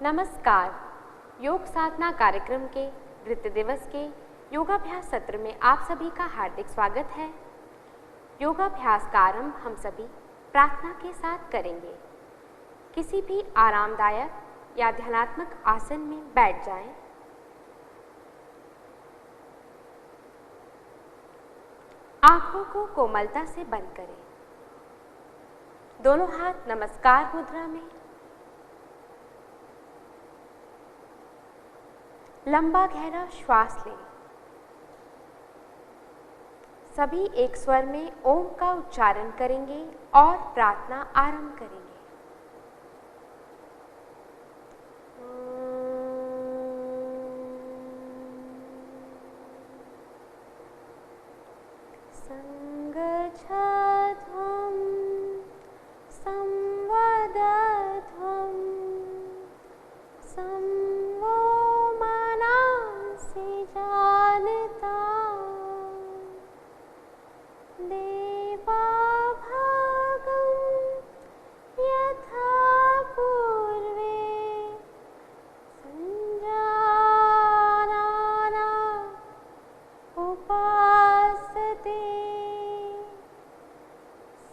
नमस्कार। योग साधना कार्यक्रम के नृत्य दिवस के योगाभ्यास सत्र में आप सभी का हार्दिक स्वागत है। योगाभ्यास का आरंभ हम सभी प्रार्थना के साथ करेंगे। किसी भी आरामदायक या ध्यानात्मक आसन में बैठ जाएं। आंखों को कोमलता से बंद करें। दोनों हाथ नमस्कार मुद्रा में। लंबा गहरा श्वास लें। सभी एक स्वर में ओम का उच्चारण करेंगे और प्रार्थना आरंभ करेंगे। संगच्छध्वं संवदध्वं संवो मनांसि जानता देवाभागं यथा पूर्वे संजानाना उपासते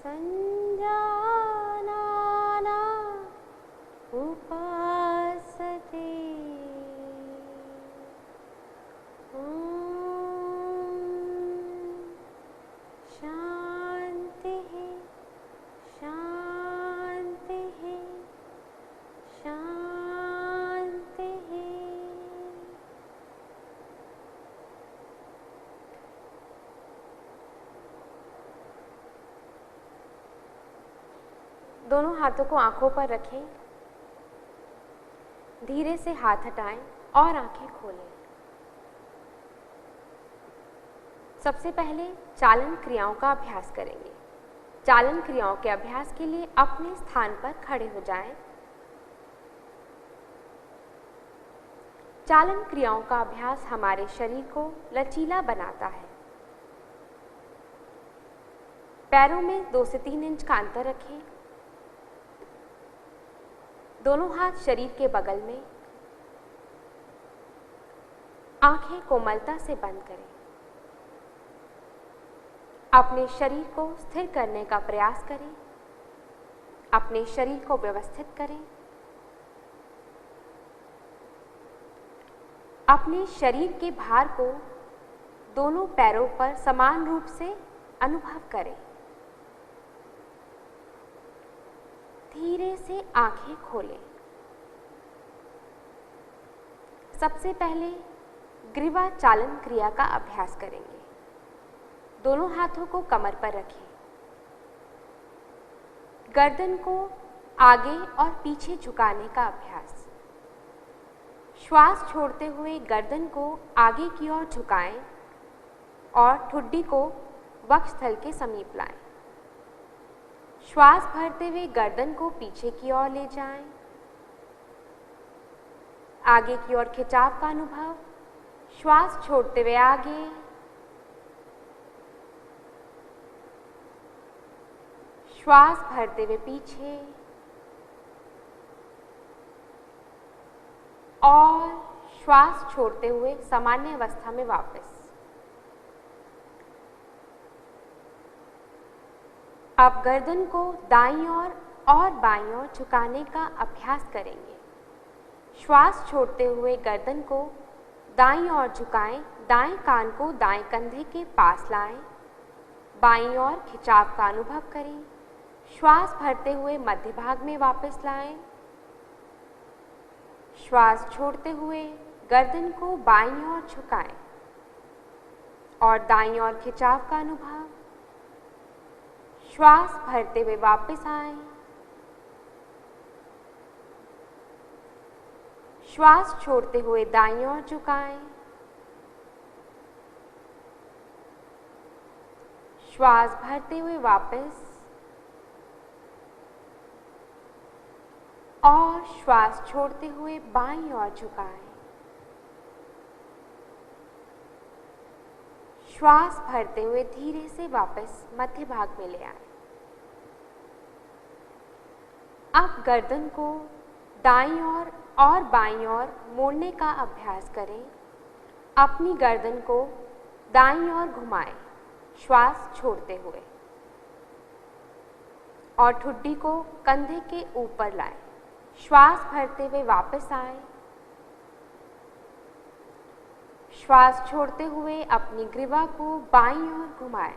संजानाना उपासते। शांति शांति शांति। दोनों हाथों को आंखों पर रखें। धीरे से हाथ हटाएं और आंखें खोलें। सबसे पहले चालन क्रियाओं का अभ्यास करेंगे। चालन क्रियाओं के अभ्यास के लिए अपने स्थान पर खड़े हो जाएं। चालन क्रियाओं का अभ्यास हमारे शरीर को लचीला बनाता है। पैरों में 2 से 3 इंच का अंतर रखें। दोनों हाथ शरीर के बगल में। आंखें कोमलता से बंद करें। अपने शरीर को स्थिर करने का प्रयास करें। अपने शरीर को व्यवस्थित करें। अपने शरीर के भार को दोनों पैरों पर समान रूप से अनुभव करें। धीरे से आंखें खोलें। सबसे पहले ग्रीवा चालन क्रिया का अभ्यास करेंगे। दोनों हाथों को कमर पर रखें। गर्दन को आगे और पीछे झुकाने का अभ्यास। श्वास छोड़ते हुए गर्दन को आगे की ओर झुकाएं और ठुड्डी को वक्षस्थल के समीप लाएं। श्वास भरते हुए गर्दन को पीछे की ओर ले जाएं। आगे की ओर खिंचाव का अनुभव। श्वास छोड़ते हुए आगे। श्वास भरते हुए पीछे और श्वास छोड़ते हुए सामान्य अवस्था में वापस। अब गर्दन को दाईं ओर और बाईं ओर झुकाने का अभ्यास करेंगे। श्वास छोड़ते हुए गर्दन को दाईं ओर झुकाएं। दाएं कान को दाएं कंधे के पास लाएं। बाईं ओर खिंचाव का अनुभव करें। श्वास भरते हुए मध्य भाग में वापस लाएं। श्वास छोड़ते हुए गर्दन को बाईं ओर झुकाएं और दाईं ओर खिंचाव का अनुभव। श्वास भरते हुए वापस आएं। श्वास छोड़ते हुए दाईं ओर झुकाएं। श्वास भरते हुए वापस और श्वास छोड़ते हुए बाईं ओर झुकाएं। श्वास भरते हुए धीरे से वापस मध्य भाग में ले आए। अब गर्दन को दाईं ओर और बाईं ओर मोड़ने का अभ्यास करें। अपनी गर्दन को दाईं ओर घुमाएं, श्वास छोड़ते हुए, और ठुड्डी को कंधे के ऊपर लाएं। श्वास भरते हुए वापस आए। श्वास छोड़ते हुए अपनी ग्रीवा को बाईं ओर घुमाएं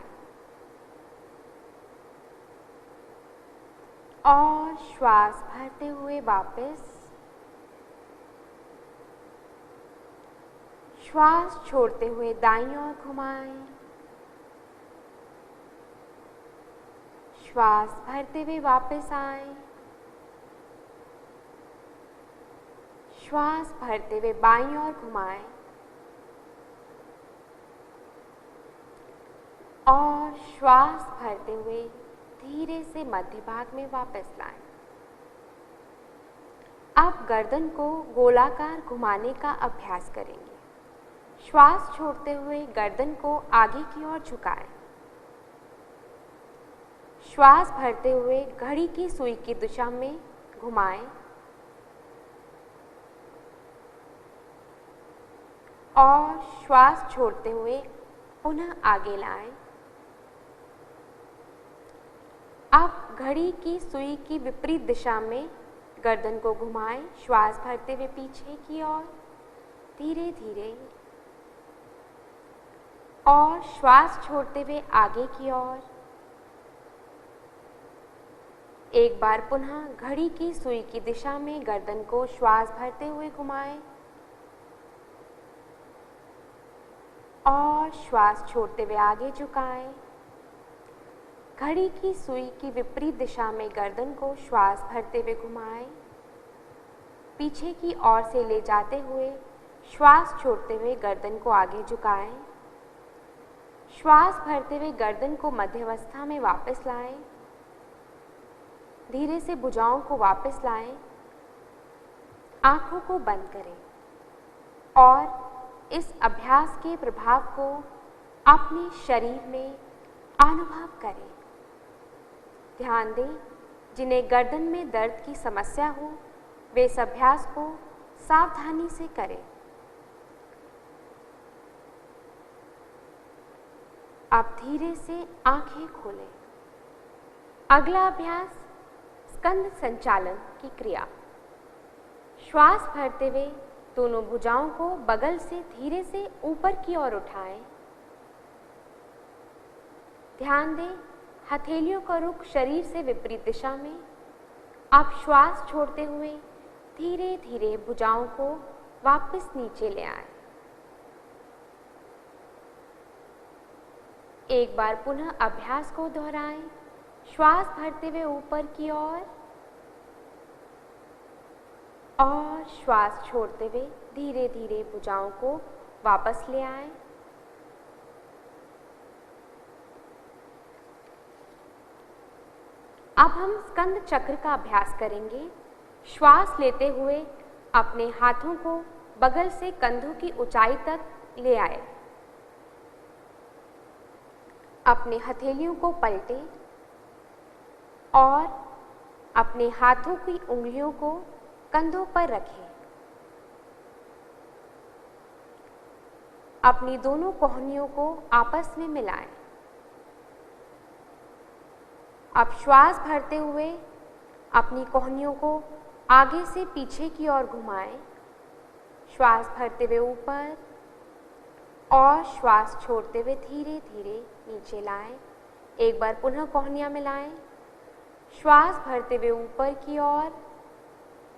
और श्वास भरते हुए वापस। श्वास छोड़ते हुए दाईं ओर घुमाएं। श्वास भरते हुए वापस आए। श्वास भरते हुए बाईं ओर घुमाएं और श्वास भरते हुए धीरे से मध्य भाग में वापस लाएं। अब गर्दन को गोलाकार घुमाने का अभ्यास करेंगे। श्वास छोड़ते हुए गर्दन को आगे की ओर झुकाएं। श्वास भरते हुए घड़ी की सुई की दिशा में घुमाएं और श्वास छोड़ते हुए पुनः आगे लाएं। अब घड़ी की सुई की विपरीत दिशा में गर्दन को घुमाएं। श्वास भरते हुए पीछे की ओर धीरे धीरे और श्वास छोड़ते हुए आगे की ओर। एक बार पुनः घड़ी की सुई की दिशा में गर्दन को श्वास भरते हुए घुमाएं और श्वास छोड़ते हुए आगे झुकाएं। घड़ी की सुई की विपरीत दिशा में गर्दन को श्वास भरते हुए घुमाएं, पीछे की ओर से ले जाते हुए श्वास छोड़ते हुए गर्दन को आगे झुकाएं। श्वास भरते हुए गर्दन को मध्यावस्था में वापस लाएं। धीरे से भुजाओं को वापस लाएं। आंखों को बंद करें और इस अभ्यास के प्रभाव को अपने शरीर में अनुभव करें। ध्यान दें, जिन्हें गर्दन में दर्द की समस्या हो वे इस अभ्यास को सावधानी से करें। अब धीरे से आंखें खोलें। अगला अभ्यास स्कंद संचालन की क्रिया। श्वास भरते हुए दोनों भुजाओं को बगल से धीरे से ऊपर की ओर उठाएं। ध्यान दें, हथेलियों का रुख शरीर से विपरीत दिशा में। आप श्वास छोड़ते हुए धीरे धीरे भुजाओं को वापस नीचे ले आएं। एक बार पुनः अभ्यास को दोहराएं। श्वास भरते हुए ऊपर की ओर और श्वास छोड़ते हुए धीरे धीरे भुजाओं को वापस ले आएं। अब हम स्कंद चक्र का अभ्यास करेंगे। श्वास लेते हुए अपने हाथों को बगल से कंधों की ऊंचाई तक ले आए। अपने हथेलियों को पलटें और अपने हाथों की उंगलियों को कंधों पर रखें। अपनी दोनों कोहनियों को आपस में मिलाएं। अब श्वास भरते हुए अपनी कोहनियों को आगे से पीछे की ओर घुमाएं। श्वास भरते हुए ऊपर और श्वास छोड़ते हुए धीरे धीरे नीचे लाएं। एक बार पुनः कोहनियां मिलाएं। श्वास भरते हुए ऊपर की ओर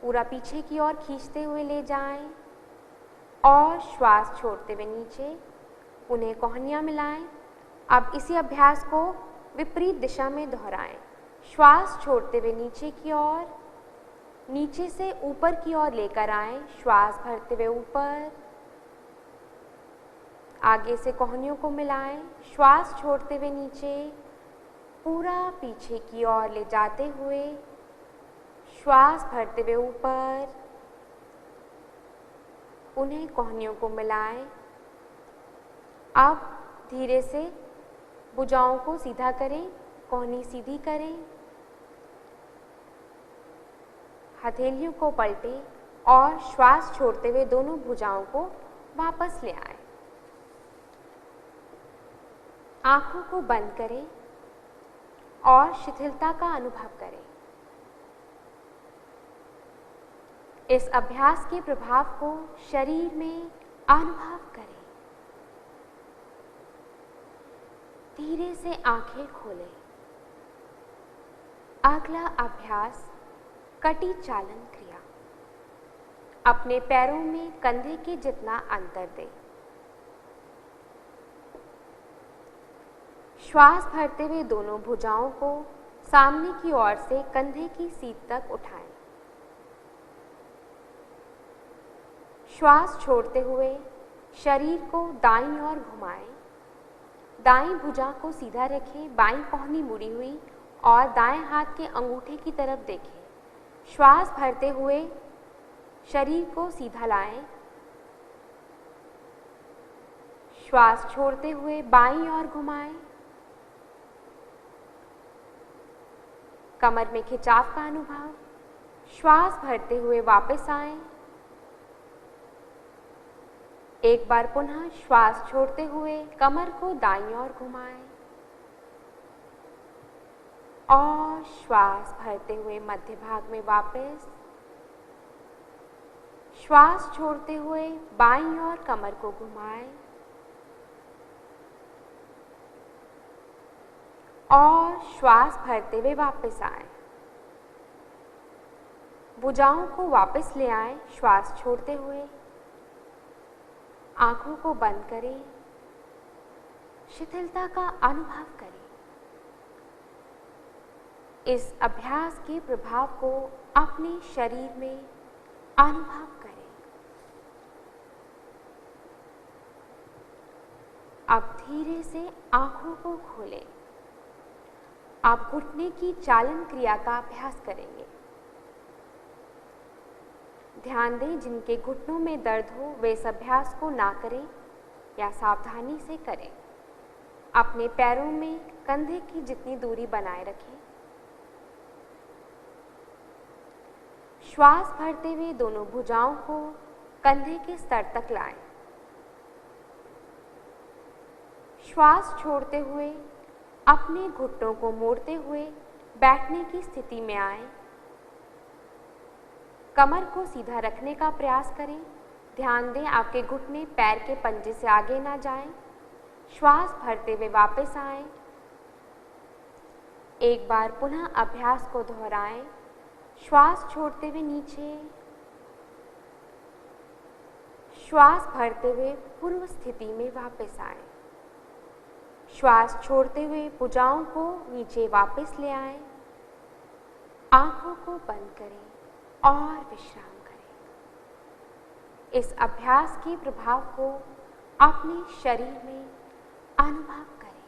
पूरा पीछे की ओर खींचते हुए ले जाएं और श्वास छोड़ते हुए नीचे। उन्हें कोहनियां मिलाएं। अब इसी अभ्यास को विपरीत दिशा में दोहराएं। श्वास छोड़ते हुए नीचे की ओर, नीचे से ऊपर की ओर लेकर आएं। श्वास भरते हुए ऊपर, आगे से कोहनियों को मिलाएं। श्वास छोड़ते हुए नीचे, पूरा पीछे की ओर ले जाते हुए श्वास भरते हुए ऊपर, उन्हें कोहनियों को मिलाएं। अब धीरे से भुजाओं को सीधा करें, कोहनी सीधी करें। हथेलियों को पलटें और श्वास छोड़ते हुए दोनों भुजाओं को वापस ले आएं। आंखों को बंद करें और शिथिलता का अनुभव करें। इस अभ्यास के प्रभाव को शरीर में अनुभव करें। धीरे से आंखें खोलें। अगला अभ्यास कटी चालन क्रिया। अपने पैरों में कंधे के जितना अंतर दें। श्वास भरते हुए दोनों भुजाओं को सामने की ओर से कंधे की सीट तक उठाएं। श्वास छोड़ते हुए शरीर को दाईं ओर घुमाएं। दाईं भुजा को सीधा रखें, बाईं पौनी मुड़ी हुई और दाएं हाथ के अंगूठे की तरफ देखें। श्वास भरते हुए शरीर को सीधा लाएं। श्वास छोड़ते हुए बाईं ओर घुमाएं। कमर में खिंचाव का अनुभव। श्वास भरते हुए वापस आएं। एक बार पुनः श्वास छोड़ते हुए कमर को दाईं ओर घुमाएं और श्वास भरते हुए मध्य भाग में वापस। श्वास छोड़ते हुए बाईं ओर कमर को घुमाएं और श्वास भरते हुए वापस आएं। भुजाओं को वापस ले आएं। श्वास छोड़ते हुए आंखों को बंद करें। शिथिलता का अनुभव करें। इस अभ्यास के प्रभाव को अपने शरीर में अनुभव करें। अब धीरे से आंखों को खोलें। आप घुटने की चालन क्रिया का अभ्यास करेंगे। ध्यान दें, जिनके घुटनों में दर्द हो वे इस अभ्यास को ना करें या सावधानी से करें। अपने पैरों में कंधे की जितनी दूरी बनाए रखें। श्वास भरते हुए दोनों भुजाओं को कंधे के स्तर तक लाएं। श्वास छोड़ते हुए अपने घुटनों को मोड़ते हुए बैठने की स्थिति में आएं। कमर को सीधा रखने का प्रयास करें। ध्यान दें, आपके घुटने पैर के पंजे से आगे ना जाएं। श्वास भरते हुए वापस आएं। एक बार पुनः अभ्यास को दोहराएं। श्वास छोड़ते हुए नीचे। श्वास भरते हुए पूर्व स्थिति में वापस आएं। श्वास छोड़ते हुए भुजाओं को नीचे वापस ले आएं। आंखों को बंद करें और विश्राम करें। इस अभ्यास के प्रभाव को अपने शरीर में अनुभव करें।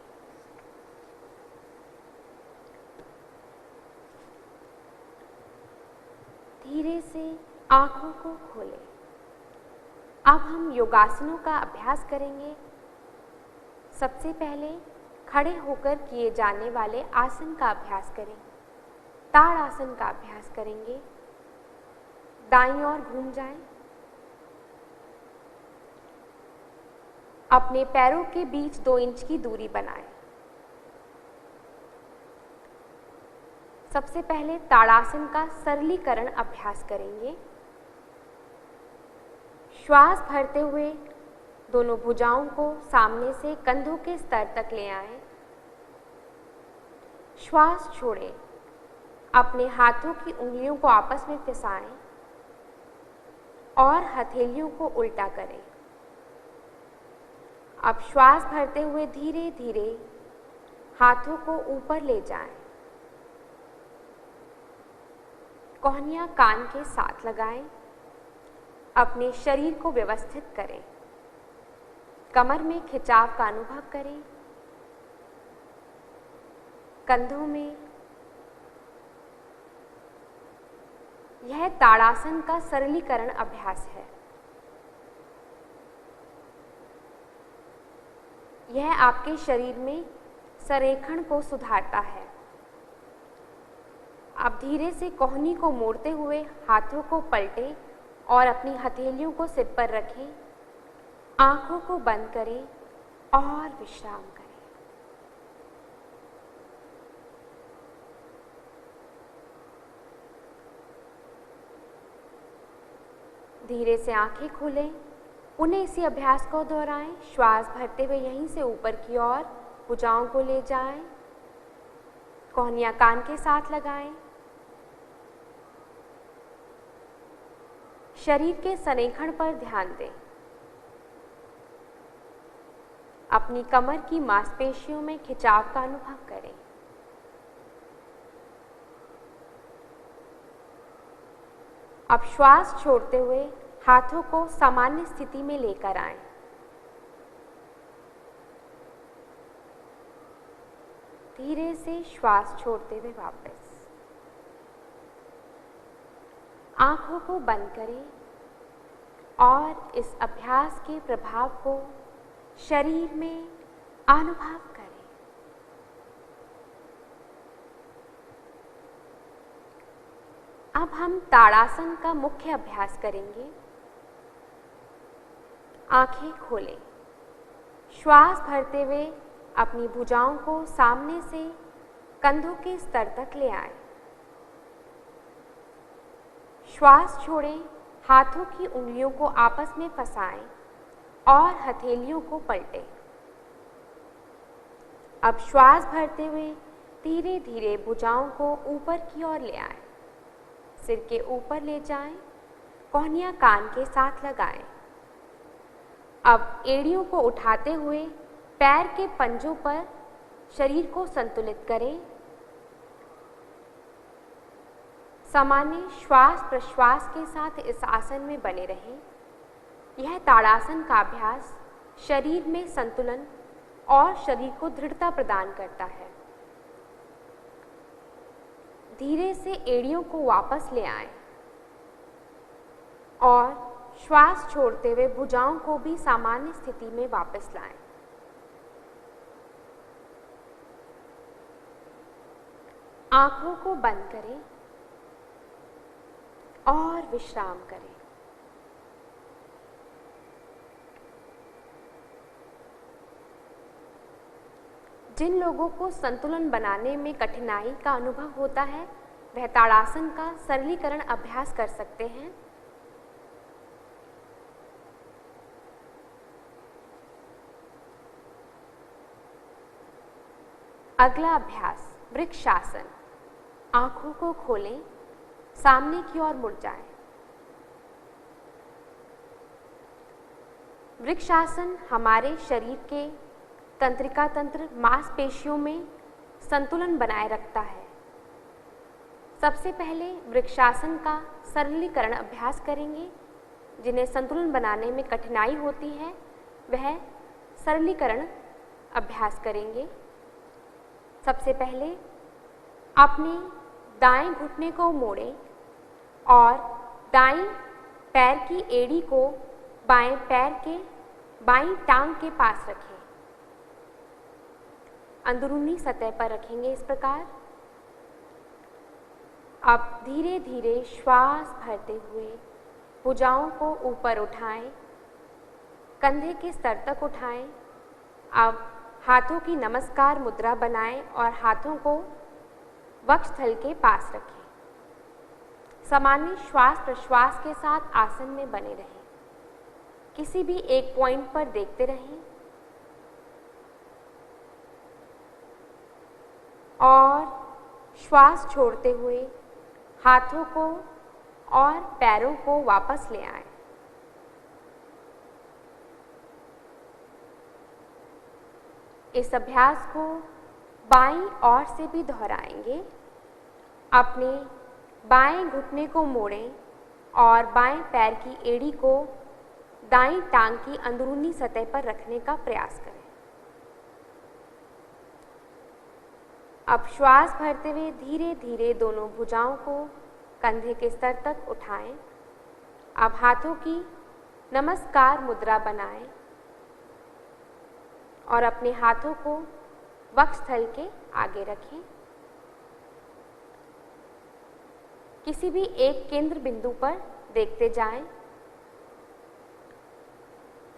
धीरे से आंखों को खोलें। अब हम योगासनों का अभ्यास करेंगे। सबसे पहले खड़े होकर किए जाने वाले आसन का अभ्यास करें। ताड़ आसन का अभ्यास करेंगे। दाईं ओर घूम जाएं। अपने पैरों के बीच 2 इंच की दूरी बनाएं। सबसे पहले ताड़ासन का सरलीकरण अभ्यास करेंगे। श्वास भरते हुए दोनों भुजाओं को सामने से कंधों के स्तर तक ले आएं। श्वास छोड़ें। अपने हाथों की उंगलियों को आपस में फिसाएं और हथेलियों को उल्टा करें। अब श्वास भरते हुए धीरे धीरे हाथों को ऊपर ले जाएं। कोहनियां कान के साथ लगाएं। अपने शरीर को व्यवस्थित करें। कमर में खिंचाव का अनुभव करें। कंधों में। यह ताड़ासन का सरलीकरण अभ्यास है। यह आपके शरीर में संरेखण को सुधारता है। अब धीरे से कोहनी को मोड़ते हुए हाथों को पलटें और अपनी हथेलियों को सिर पर रखें। आंखों को बंद करें और विश्राम करें। धीरे से आंखें खोलें। पुनः इसी अभ्यास को दोहराएं। श्वास भरते हुए यहीं से ऊपर की ओर भुजाओं को ले जाएं। कोहनियां कान के साथ लगाएं। शरीर के संरेखण पर ध्यान दें। अपनी कमर की मांसपेशियों में खिंचाव का अनुभव करें। अब श्वास छोड़ते हुए हाथों को सामान्य स्थिति में लेकर आएं। धीरे से श्वास छोड़ते हुए वापस। आंखों को बंद करें और इस अभ्यास के प्रभाव को शरीर में अनुभव करें। अब हम ताड़ासन का मुख्य अभ्यास करेंगे। आंखें खोलें। श्वास भरते हुए अपनी भुजाओं को सामने से कंधों के स्तर तक ले आएं। श्वास छोड़ें। हाथों की उंगलियों को आपस में फंसाएं और हथेलियों को पलटें। अब श्वास भरते हुए धीरे धीरे भुजाओं को ऊपर की ओर ले आएं। सिर के ऊपर ले जाएं। कोहनियां कान के साथ लगाएं। अब एड़ियों को उठाते हुए पैर के पंजों पर शरीर को संतुलित करें। सामान्य श्वास प्रश्वास के साथ इस आसन में बने रहें। यह ताड़ासन का अभ्यास शरीर में संतुलन और शरीर को दृढ़ता प्रदान करता है। धीरे से एड़ियों को वापस ले आएं और श्वास छोड़ते हुए भुजाओं को भी सामान्य स्थिति में वापस लाएं। आंखों को बंद करें और विश्राम करें। जिन लोगों को संतुलन बनाने में कठिनाई का अनुभव होता है वह ताड़ासन का सरलीकरण अभ्यास कर सकते हैं। अगला अभ्यास वृक्षासन। आंखों को खोलें। सामने की ओर मुड़ जाएं। वृक्षासन हमारे शरीर के तंत्रिका तंत्र मांसपेशियों में संतुलन बनाए रखता है। सबसे पहले वृक्षासन का सरलीकरण अभ्यास करेंगे। जिन्हें संतुलन बनाने में कठिनाई होती है वह सरलीकरण अभ्यास करेंगे। सबसे पहले अपने दाएं घुटने को मोड़ें और दाईं पैर की एड़ी को बाएं पैर के बाईं टांग के पास रखें। अंदरूनी सतह पर रखेंगे इस प्रकार। अब धीरे धीरे श्वास भरते हुए भुजाओं को ऊपर उठाएं, कंधे के स्तर तक उठाएं। अब हाथों की नमस्कार मुद्रा बनाएं और हाथों को वक्षस्थल के पास रखें। सामान्य श्वास प्रश्वास के साथ आसन में बने रहें। किसी भी एक पॉइंट पर देखते रहें और श्वास छोड़ते हुए हाथों को और पैरों को वापस ले आएं। इस अभ्यास को बाईं ओर से भी दोहराएंगे। अपने बाएं घुटने को मोड़ें और बाएं पैर की एड़ी को दाईं टांग की अंदरूनी सतह पर रखने का प्रयास करें। अब श्वास भरते हुए धीरे धीरे दोनों भुजाओं को कंधे के स्तर तक उठाएं। अब हाथों की नमस्कार मुद्रा बनाएं और अपने हाथों को वक्षस्थल के आगे रखें। किसी भी एक केंद्र बिंदु पर देखते जाएं।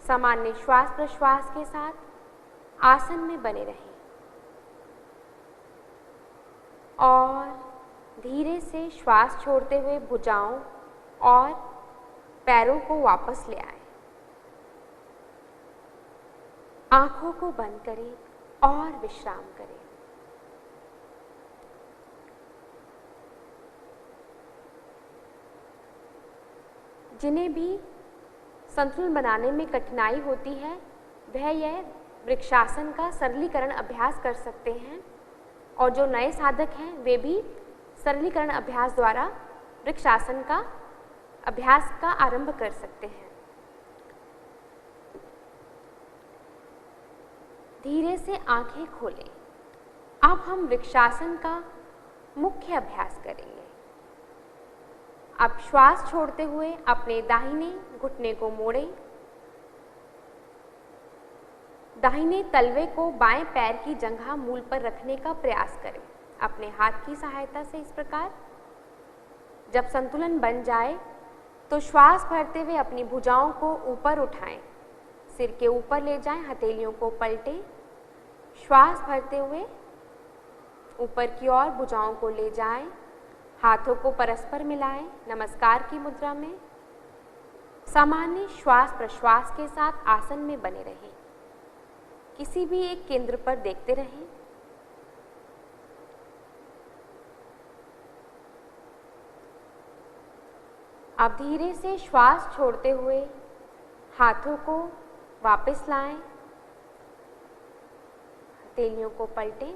सामान्य श्वास प्रश्वास के साथ आसन में बने रहें और धीरे से श्वास छोड़ते हुए भुजाओं और पैरों को वापस ले आएं। आंखों को बंद करें और विश्राम करें। जिन्हें भी संतुलन बनाने में कठिनाई होती है वह यह वृक्षासन का सरलीकरण अभ्यास कर सकते हैं और जो नए साधक हैं वे भी सरलीकरण अभ्यास द्वारा वृक्षासन का अभ्यास का आरंभ कर सकते हैं। धीरे से आंखें खोलें। अब हम वृक्षासन का मुख्य अभ्यास करेंगे। अब श्वास छोड़ते हुए अपने दाहिने घुटने को मोड़ें। दाहिने तलवे को बाएं पैर की जंघा मूल पर रखने का प्रयास करें अपने हाथ की सहायता से। इस प्रकार जब संतुलन बन जाए तो श्वास भरते हुए अपनी भुजाओं को ऊपर उठाएं, सिर के ऊपर ले जाएं, हथेलियों को पलटें। श्वास भरते हुए ऊपर की ओर भुजाओं को ले जाएं, हाथों को परस्पर मिलाएं, नमस्कार की मुद्रा में। सामान्य श्वास प्रश्वास के साथ आसन में बने रहें। किसी भी एक केंद्र पर देखते रहें। अब धीरे से श्वास छोड़ते हुए हाथों को वापस लाएं, हथेलियों को पलटें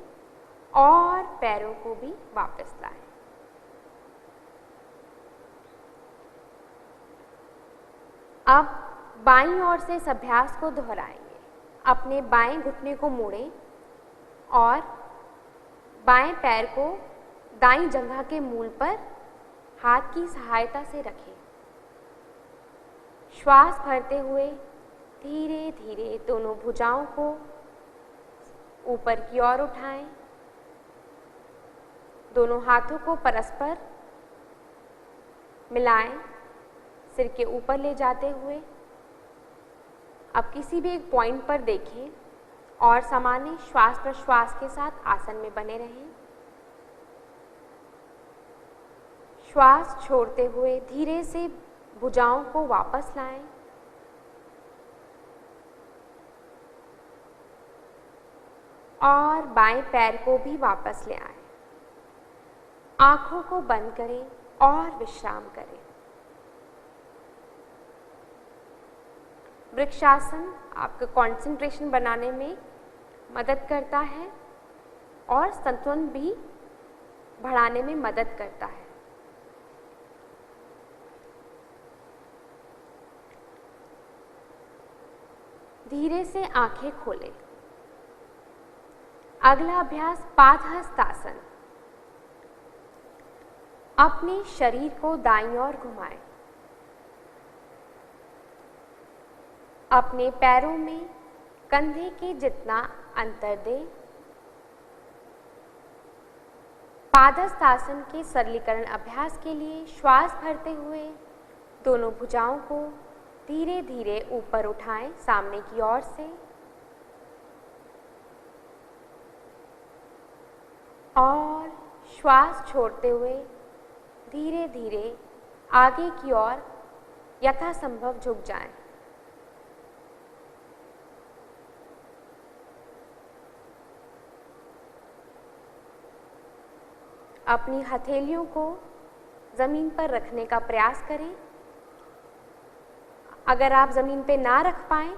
और पैरों को भी वापस लाएं। अब बाईं ओर से इस अभ्यास को दोहराएंगे। अपने बाएं घुटने को मोड़ें और बाएं पैर को दाईं जंघा के मूल पर हाथ की सहायता से रखें। श्वास भरते हुए धीरे धीरे दोनों भुजाओं को ऊपर की ओर उठाएं। दोनों हाथों को परस्पर मिलाएं, सिर के ऊपर ले जाते हुए। अब किसी भी एक पॉइंट पर देखें और सामान्य श्वास प्रश्वास के साथ आसन में बने रहें। श्वास छोड़ते हुए धीरे से भुजाओं को वापस लाएं। और बाएं पैर को भी वापस ले आएं। आंखों को बंद करें और विश्राम करें। वृक्षासन आपका कंसंट्रेशन बनाने में मदद करता है और संतुलन भी बढ़ाने में मदद करता है। धीरे से आंखें खोलें। अगला अभ्यास पादहस्तासन। अपने शरीर को दाईं ओर घुमाएं। अपने पैरों में कंधे के जितना अंतर दें। पादहस्तासन के सरलीकरण अभ्यास के लिए श्वास भरते हुए दोनों भुजाओं को धीरे धीरे ऊपर उठाएं सामने की ओर से और श्वास छोड़ते हुए धीरे धीरे आगे की ओर यथासंभव झुक जाएं। अपनी हथेलियों को जमीन पर रखने का प्रयास करें। अगर आप जमीन पे ना रख पाएं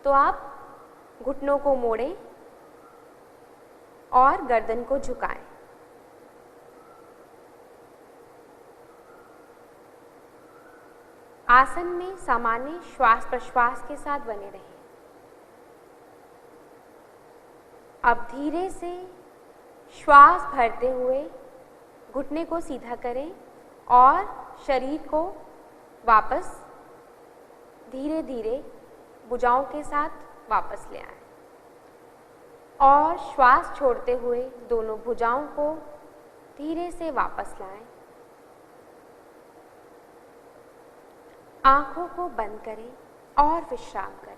तो आप घुटनों को मोड़ें और गर्दन को झुकाएं। आसन में सामान्य श्वास प्रश्वास के साथ बने रहें। अब धीरे से श्वास भरते हुए घुटने को सीधा करें और शरीर को वापस धीरे धीरे भुजाओं के साथ वापस ले आएं और श्वास छोड़ते हुए दोनों भुजाओं को धीरे से वापस लाएं। आंखों को बंद करें और विश्राम करें।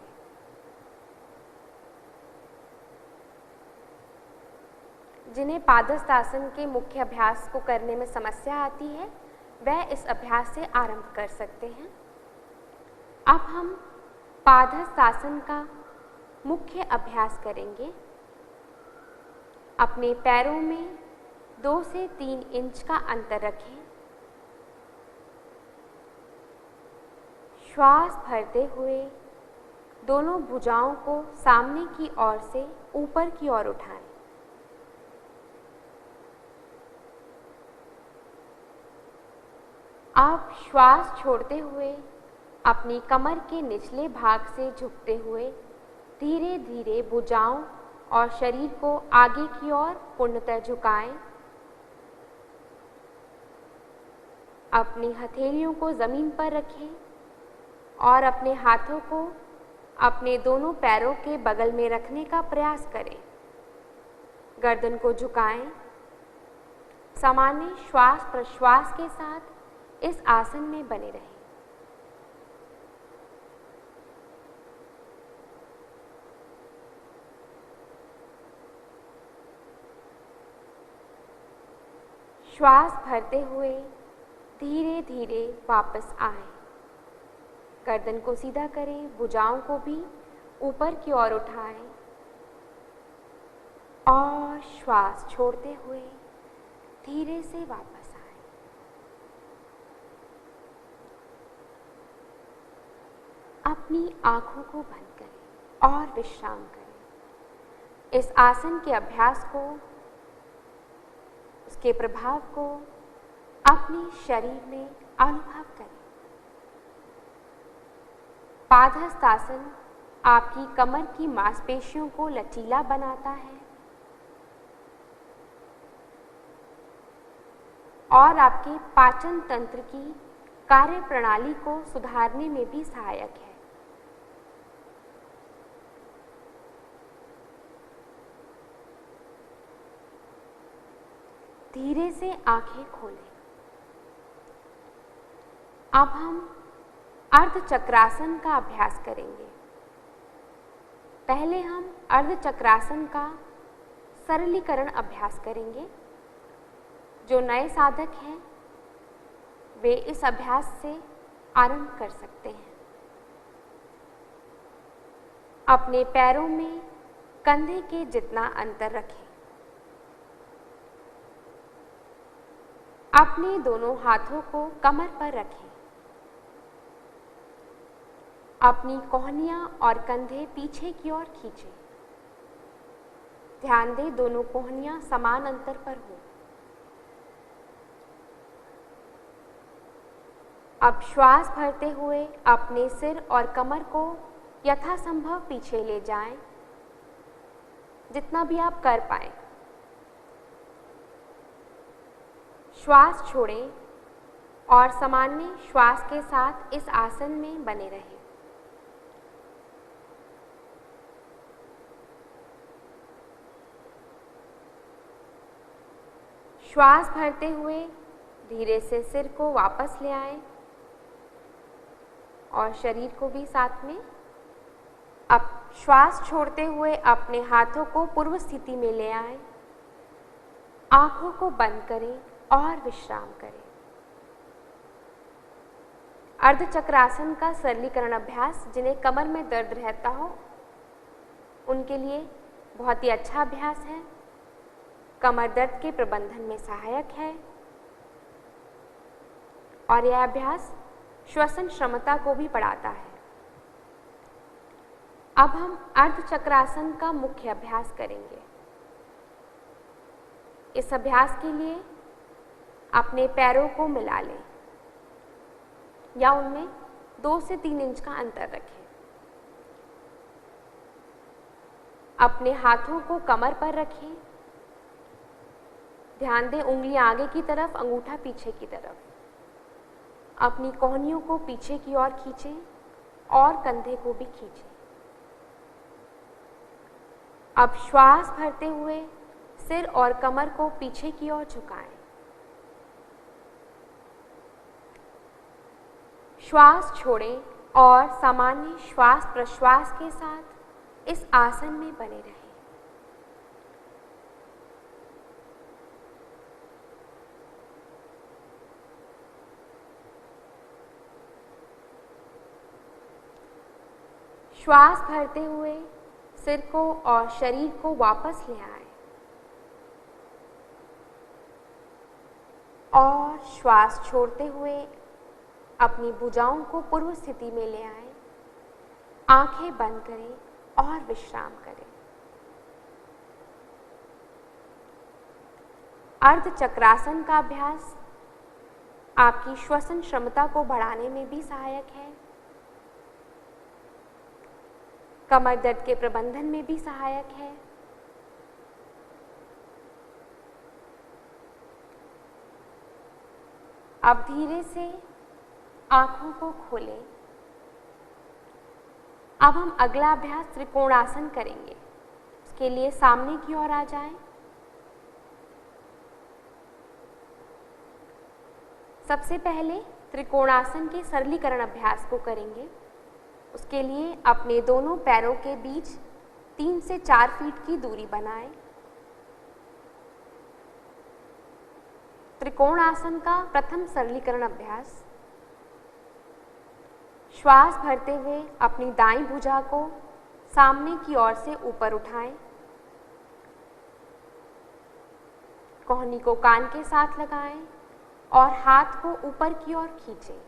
जिन्हें पादहस्तासन के मुख्य अभ्यास को करने में समस्या आती है, वह इस अभ्यास से आरंभ कर सकते हैं। अब हम पादहस्तासन का मुख्य अभ्यास करेंगे। अपने पैरों में 2 से 3 इंच का अंतर रखें। श्वास भरते हुए दोनों भुजाओं को सामने की ओर से ऊपर की ओर उठाएं। अब श्वास छोड़ते हुए अपनी कमर के निचले भाग से झुकते हुए धीरे धीरे भुजाओं और शरीर को आगे की ओर पूर्णतः झुकाएं। अपनी हथेलियों को जमीन पर रखें और अपने हाथों को अपने दोनों पैरों के बगल में रखने का प्रयास करें। गर्दन को झुकाएं। सामान्य श्वास प्रश्वास के साथ इस आसन में बने रहें। श्वास भरते हुए धीरे धीरे वापस आएं। गर्दन को सीधा करें, भुजाओं को भी ऊपर की ओर उठाएं और श्वास छोड़ते हुए धीरे से वापस आएं। अपनी आंखों को बंद करें और विश्राम करें। इस आसन के अभ्यास को, उसके प्रभाव को अपने शरीर में अनुभव करें। पादहस्तासन आपकी कमर की मांसपेशियों को लचीला बनाता है और आपके पाचन तंत्र की कार्य प्रणाली को सुधारने में भी सहायक है। धीरे से आंखें खोलें। अब हम अर्धचक्रासन का अभ्यास करेंगे। पहले हम अर्धचक्रासन का सरलीकरण अभ्यास करेंगे। जो नए साधक हैं वे इस अभ्यास से आरंभ कर सकते हैं। अपने पैरों में कंधे के जितना अंतर रखें। अपने दोनों हाथों को कमर पर रखें। अपनी कोहनियां और कंधे पीछे की ओर खींचें। ध्यान दें दोनों कोहनियां समान अंतर पर हो। अब श्वास भरते हुए अपने सिर और कमर को यथासंभव पीछे ले जाएं, जितना भी आप कर पाएं। श्वास छोड़ें और सामान्य श्वास के साथ इस आसन में बने रहें। श्वास भरते हुए धीरे से सिर को वापस ले आएं और शरीर को भी साथ में। अब श्वास छोड़ते हुए अपने हाथों को पूर्व स्थिति में ले आएं। आंखों को बंद करें और विश्राम करें। अर्धचक्रासन का सरलीकरण अभ्यास जिन्हें कमर में दर्द रहता हो उनके लिए बहुत ही अच्छा अभ्यास है। कमर दर्द के प्रबंधन में सहायक है और यह अभ्यास श्वसन क्षमता को भी बढ़ाता है। अब हम अर्धचक्रासन का मुख्य अभ्यास करेंगे। इस अभ्यास के लिए अपने पैरों को मिला लें या उनमें 2 से 3 इंच का अंतर रखें। अपने हाथों को कमर पर रखें। ध्यान दें उंगलियां आगे की तरफ, अंगूठा पीछे की तरफ। अपनी कोहनियों को पीछे की ओर खींचें और कंधे को भी खींचें। अब श्वास भरते हुए सिर और कमर को पीछे की ओर झुकाएं। श्वास छोड़ें और सामान्य श्वास प्रश्वास के साथ इस आसन में बने रहें। श्वास भरते हुए सिर को और शरीर को वापस ले आए और श्वास छोड़ते हुए अपनी भुजाओं को पूर्व स्थिति में ले आए। आंखें बंद करें और विश्राम करें। अर्ध चक्रासन का अभ्यास आपकी श्वसन क्षमता को बढ़ाने में भी सहायक है, कमर दर्द के प्रबंधन में भी सहायक है। अब धीरे से आंखों को खोलें। अब हम अगला अभ्यास त्रिकोणासन करेंगे। उसके लिए सामने की ओर आ जाएं। सबसे पहले त्रिकोणासन के सरलीकरण अभ्यास को करेंगे। उसके लिए अपने दोनों पैरों के बीच 3 से 4 फीट की दूरी बनाएं। त्रिकोण आसन का प्रथम सरलीकरण अभ्यास। श्वास भरते हुए अपनी दाईं भुजा को सामने की ओर से ऊपर उठाएं। कोहनी को कान के साथ लगाएं और हाथ को ऊपर की ओर खींचें।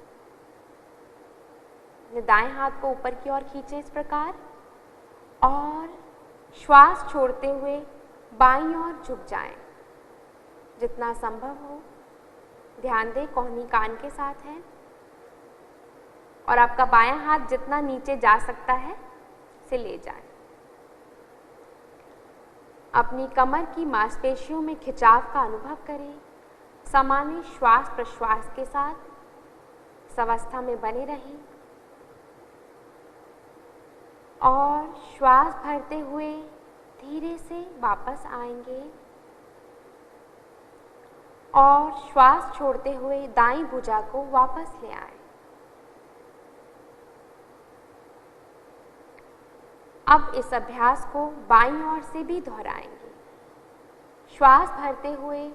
दाएं हाथ को ऊपर की ओर खींचें इस प्रकार और श्वास छोड़ते हुए बाईं ओर झुक जाएं। जितना संभव हो ध्यान दें कोहनी कान के साथ है और आपका बायां हाथ जितना नीचे जा सकता है से ले जाएं। अपनी कमर की मांसपेशियों में खिंचाव का अनुभव करें। सामान्य श्वास प्रश्वास के साथ इस अवस्था में बने रहें और श्वास भरते हुए धीरे से वापस आएंगे और श्वास छोड़ते हुए दाईं भुजा को वापस ले आए। अब इस अभ्यास को बाईं ओर से भी दोहराएंगे। श्वास भरते हुए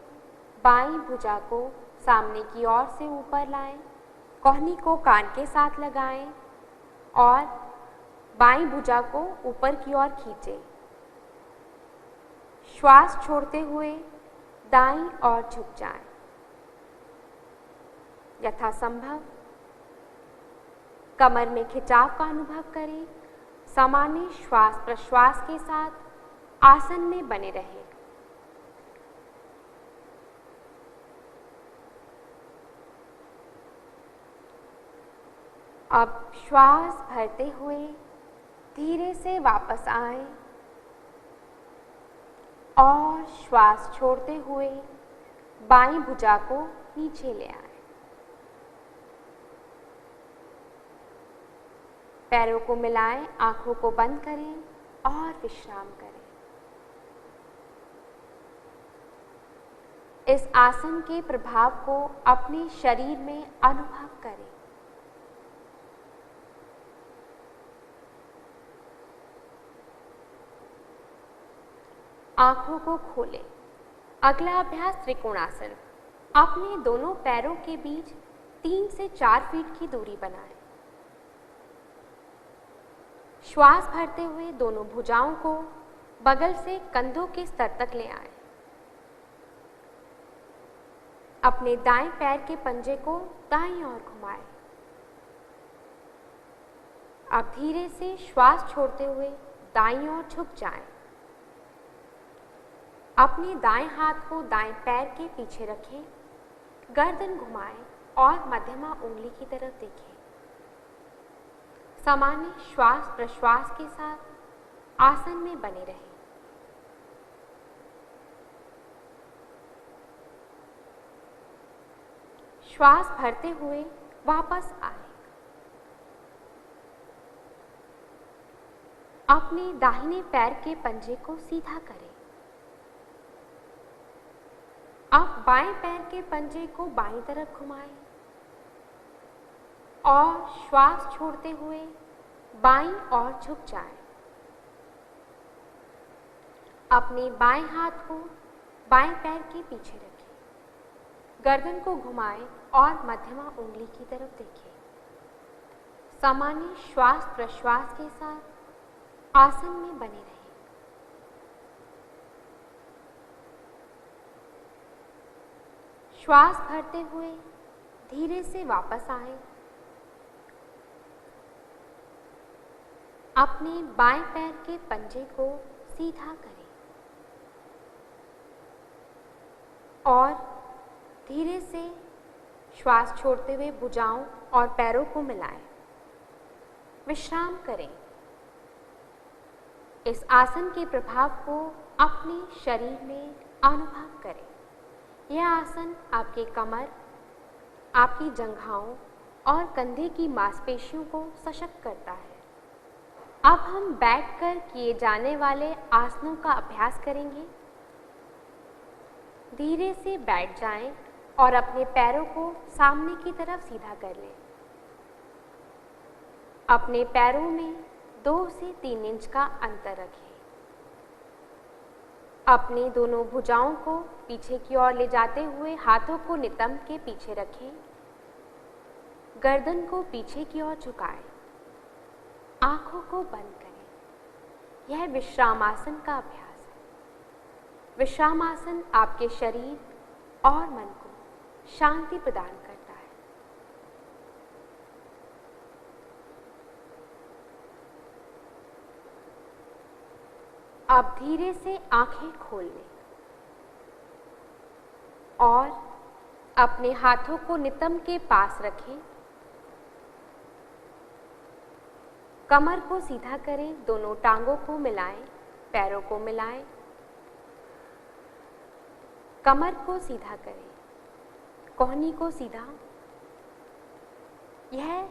बाईं भुजा को सामने की ओर से ऊपर लाएं, कोहनी को कान के साथ लगाएं और बाईं भुजा को ऊपर की ओर खींचें। श्वास छोड़ते हुए दाईं ओर झुक जाएं। यथासंभव कमर में खिंचाव का अनुभव करें। सामान्य श्वास प्रश्वास के साथ आसन में बने रहें। अब श्वास भरते हुए धीरे से वापस आएं और श्वास छोड़ते हुए बाईं भुजा को नीचे ले आएं। पैरों को मिलाएं, आंखों को बंद करें और विश्राम करें। इस आसन के प्रभाव को अपने शरीर में अनुभव करें। आंखों को खोलें। अगला अभ्यास त्रिकोणासन। अपने दोनों पैरों के बीच 3 से 4 फीट की दूरी बनाएं। श्वास भरते हुए दोनों भुजाओं को बगल से कंधों के स्तर तक ले आएं। अपने दाएं पैर के पंजे को दाईं ओर घुमाएं। अब धीरे से श्वास छोड़ते हुए दाईं ओर झुक जाएं। अपने दाएं हाथ को दाएं पैर के पीछे रखें, गर्दन घुमाएं और मध्यमा उंगली की तरफ देखें। सामान्य श्वास प्रश्वास के साथ आसन में बने रहें। श्वास भरते हुए वापस आए। अपने दाहिने पैर के पंजे को सीधा करें। अब बाएं पैर के पंजे को बाईं तरफ घुमाएं और श्वास छोड़ते हुए बाईं ओर झुक जाएं। अपने बाएं हाथ को बाएं पैर के पीछे रखें। गर्दन को घुमाएं और मध्यमा उंगली की तरफ देखें। सामान्य श्वास प्रश्वास के साथ आसन में बने रहें। श्वास भरते हुए धीरे से वापस आएं। अपने बाएं पैर के पंजे को सीधा करें और धीरे से श्वास छोड़ते हुए भुजाओं और पैरों को मिलाएं। विश्राम करें। इस आसन के प्रभाव को अपने शरीर में अनुभव करें। यह आसन आपके कमर, आपकी जंघाओं और कंधे की मांसपेशियों को सशक्त करता है। अब हम बैठकर किए जाने वाले आसनों का अभ्यास करेंगे। धीरे से बैठ जाएं और अपने पैरों को सामने की तरफ सीधा कर लें। अपने पैरों में 2 से 3 इंच का अंतर रखें। अपनी दोनों भुजाओं को पीछे की ओर ले जाते हुए हाथों को नितंब के पीछे रखें। गर्दन को पीछे की ओर झुकाएं। आंखों को बंद करें। यह विश्रामासन का अभ्यास है। विश्रामासन आपके शरीर और मन को शांति प्रदान करता है। अब धीरे से आंखें खोल लें और अपने हाथों को नितंब के पास रखें। कमर को सीधा करें, दोनों टांगों को मिलाएं, पैरों को मिलाएं। कमर को सीधा करें, कोहनी को सीधा। यह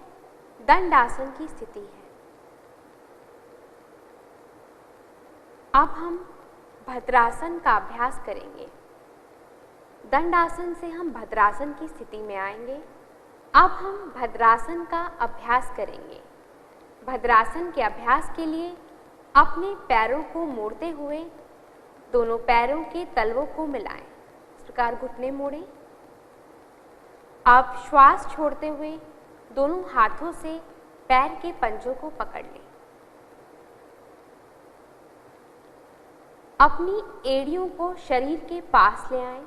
दंडासन की स्थिति है। अब हम भद्रासन का अभ्यास करेंगे। दंडासन से हम भद्रासन की स्थिति में आएंगे। अब हम भद्रासन का अभ्यास करेंगे। भद्रासन के अभ्यास के लिए अपने पैरों को मोड़ते हुए दोनों पैरों के तलवों को मिलाएं। इस प्रकार घुटने मोड़ें। अब श्वास छोड़ते हुए दोनों हाथों से पैर के पंजों को पकड़ लें। अपनी एड़ियों को शरीर के पास ले आएं।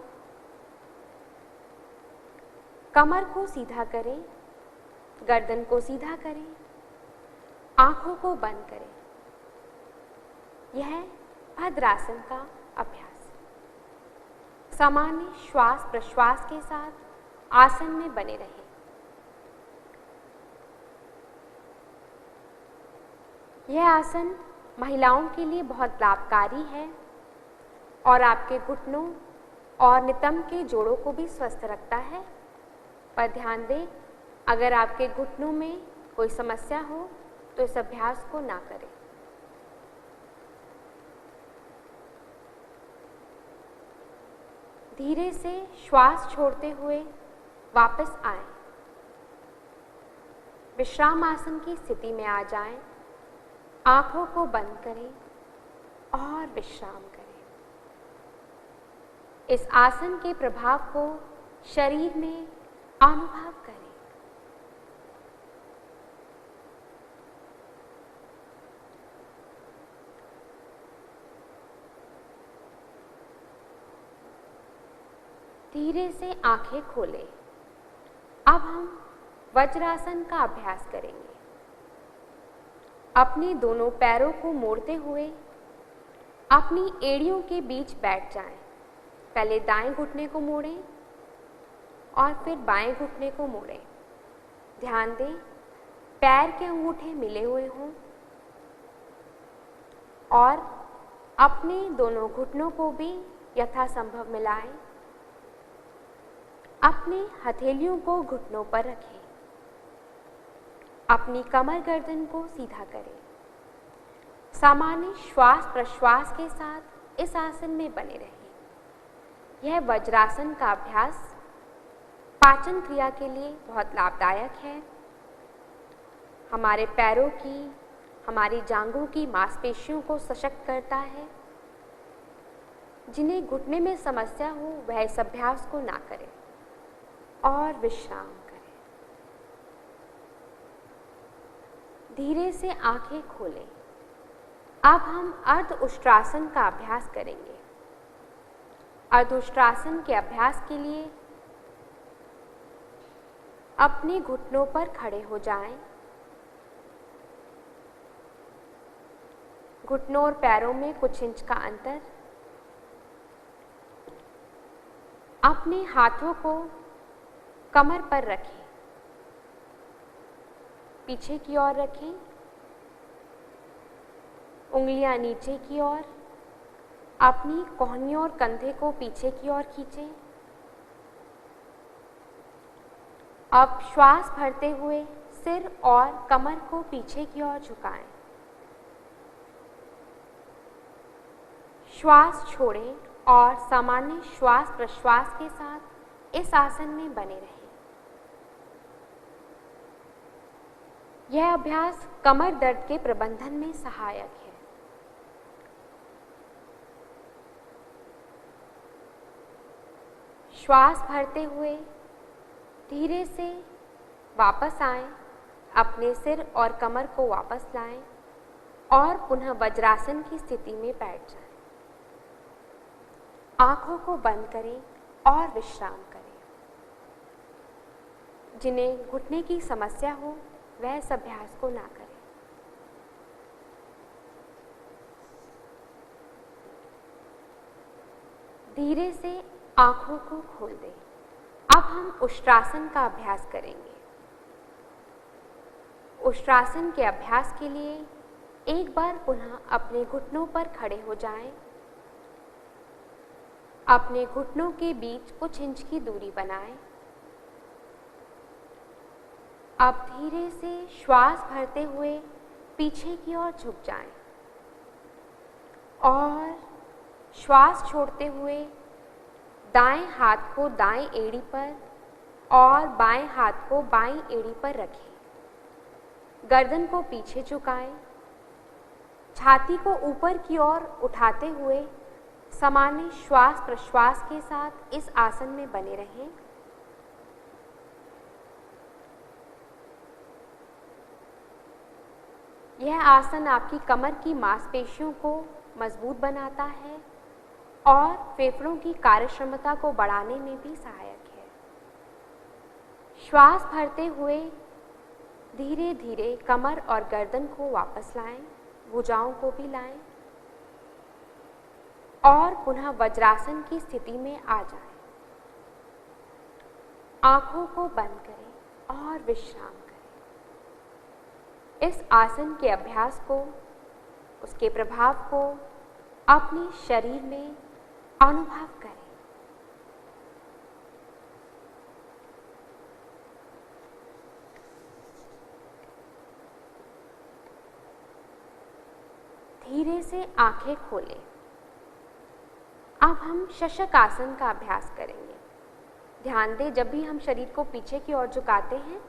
कमर को सीधा करें, गर्दन को सीधा करें, आंखों को बंद करें। यह भद्रासन का अभ्यास। सामान्य श्वास प्रश्वास के साथ आसन में बने रहें। यह आसन महिलाओं के लिए बहुत लाभकारी है और आपके घुटनों और नितंब के जोड़ों को भी स्वस्थ रखता है। पर ध्यान दें, अगर आपके घुटनों में कोई समस्या हो तो इस अभ्यास को ना करें। धीरे से श्वास छोड़ते हुए वापस आएं। विश्राम आसन की स्थिति में आ जाएं। आंखों को बंद करें और विश्राम करें। इस आसन के प्रभाव को शरीर में अनुभव करें। धीरे से आंखें खोलें। अब हम वज्रासन का अभ्यास करेंगे। अपने दोनों पैरों को मोड़ते हुए अपनी एड़ियों के बीच बैठ जाएं। पहले दाएं घुटने को मोड़ें और फिर बाएं घुटने को मोड़ें। ध्यान दें, पैर के अंगूठे मिले हुए हों और अपने दोनों घुटनों को भी यथासंभव मिलाएं। अपने हथेलियों को घुटनों पर रखें। अपनी कमर गर्दन को सीधा करें। सामान्य श्वास प्रश्वास के साथ इस आसन में बने रहें। यह वज्रासन का अभ्यास पाचन क्रिया के लिए बहुत लाभदायक है हमारे पैरों की, हमारी जांघों की मांसपेशियों को सशक्त करता है। जिन्हें घुटने में समस्या हो वह इस अभ्यास को ना करें और विश्राम करें। धीरे से आंखें खोलें। अब हम अर्ध उष्ट्रासन का अभ्यास करेंगे। अर्ध उष्ट्रासन के अभ्यास के लिए अपने घुटनों पर खड़े हो जाएं। घुटनों और पैरों में कुछ इंच का अंतर। अपने हाथों को कमर पर रखें, पीछे की ओर रखें, उंगलियां नीचे की ओर, अपनी कोहनियों और कंधे को पीछे की ओर खींचें। अब श्वास भरते हुए सिर और कमर को पीछे की ओर झुकाएं। श्वास छोड़ें और सामान्य श्वास प्रश्वास के साथ इस आसन में बने रहें। यह अभ्यास कमर दर्द के प्रबंधन में सहायक है। श्वास भरते हुए धीरे से वापस आएं, अपने सिर और कमर को वापस लाएं और पुनः वज्रासन की स्थिति में बैठ जाएं। आंखों को बंद करें और विश्राम करें। जिन्हें घुटने की समस्या हो वह इस अभ्यास को ना करें। धीरे से आंखों को खोल दें। अब हम उष्ट्रासन का अभ्यास करेंगे। उष्ट्रासन के अभ्यास के लिए एक बार पुनः अपने घुटनों पर खड़े हो जाएं। अपने घुटनों के बीच कुछ इंच की दूरी बनाएं। अब धीरे से श्वास भरते हुए पीछे की ओर झुक जाएं और श्वास छोड़ते हुए दाएं हाथ को दाएं एड़ी पर और बाएं हाथ को बाईं एड़ी पर रखें। गर्दन को पीछे झुकाएं। छाती को ऊपर की ओर उठाते हुए सामान्य श्वास प्रश्वास के साथ इस आसन में बने रहें। यह आसन आपकी कमर की मांसपेशियों को मजबूत बनाता है और फेफड़ों की कार्यक्षमता को बढ़ाने में भी सहायक है। श्वास भरते हुए धीरे धीरे कमर और गर्दन को वापस लाएं, भुजाओं को भी लाएं और पुनः वज्रासन की स्थिति में आ जाएं। आंखों को बंद करें और विश्राम करें। इस आसन के अभ्यास को, उसके प्रभाव को अपने शरीर में अनुभव करें। धीरे से आंखें खोलें। अब हम शशक आसन का अभ्यास करेंगे। ध्यान दें, जब भी हम शरीर को पीछे की ओर झुकाते हैं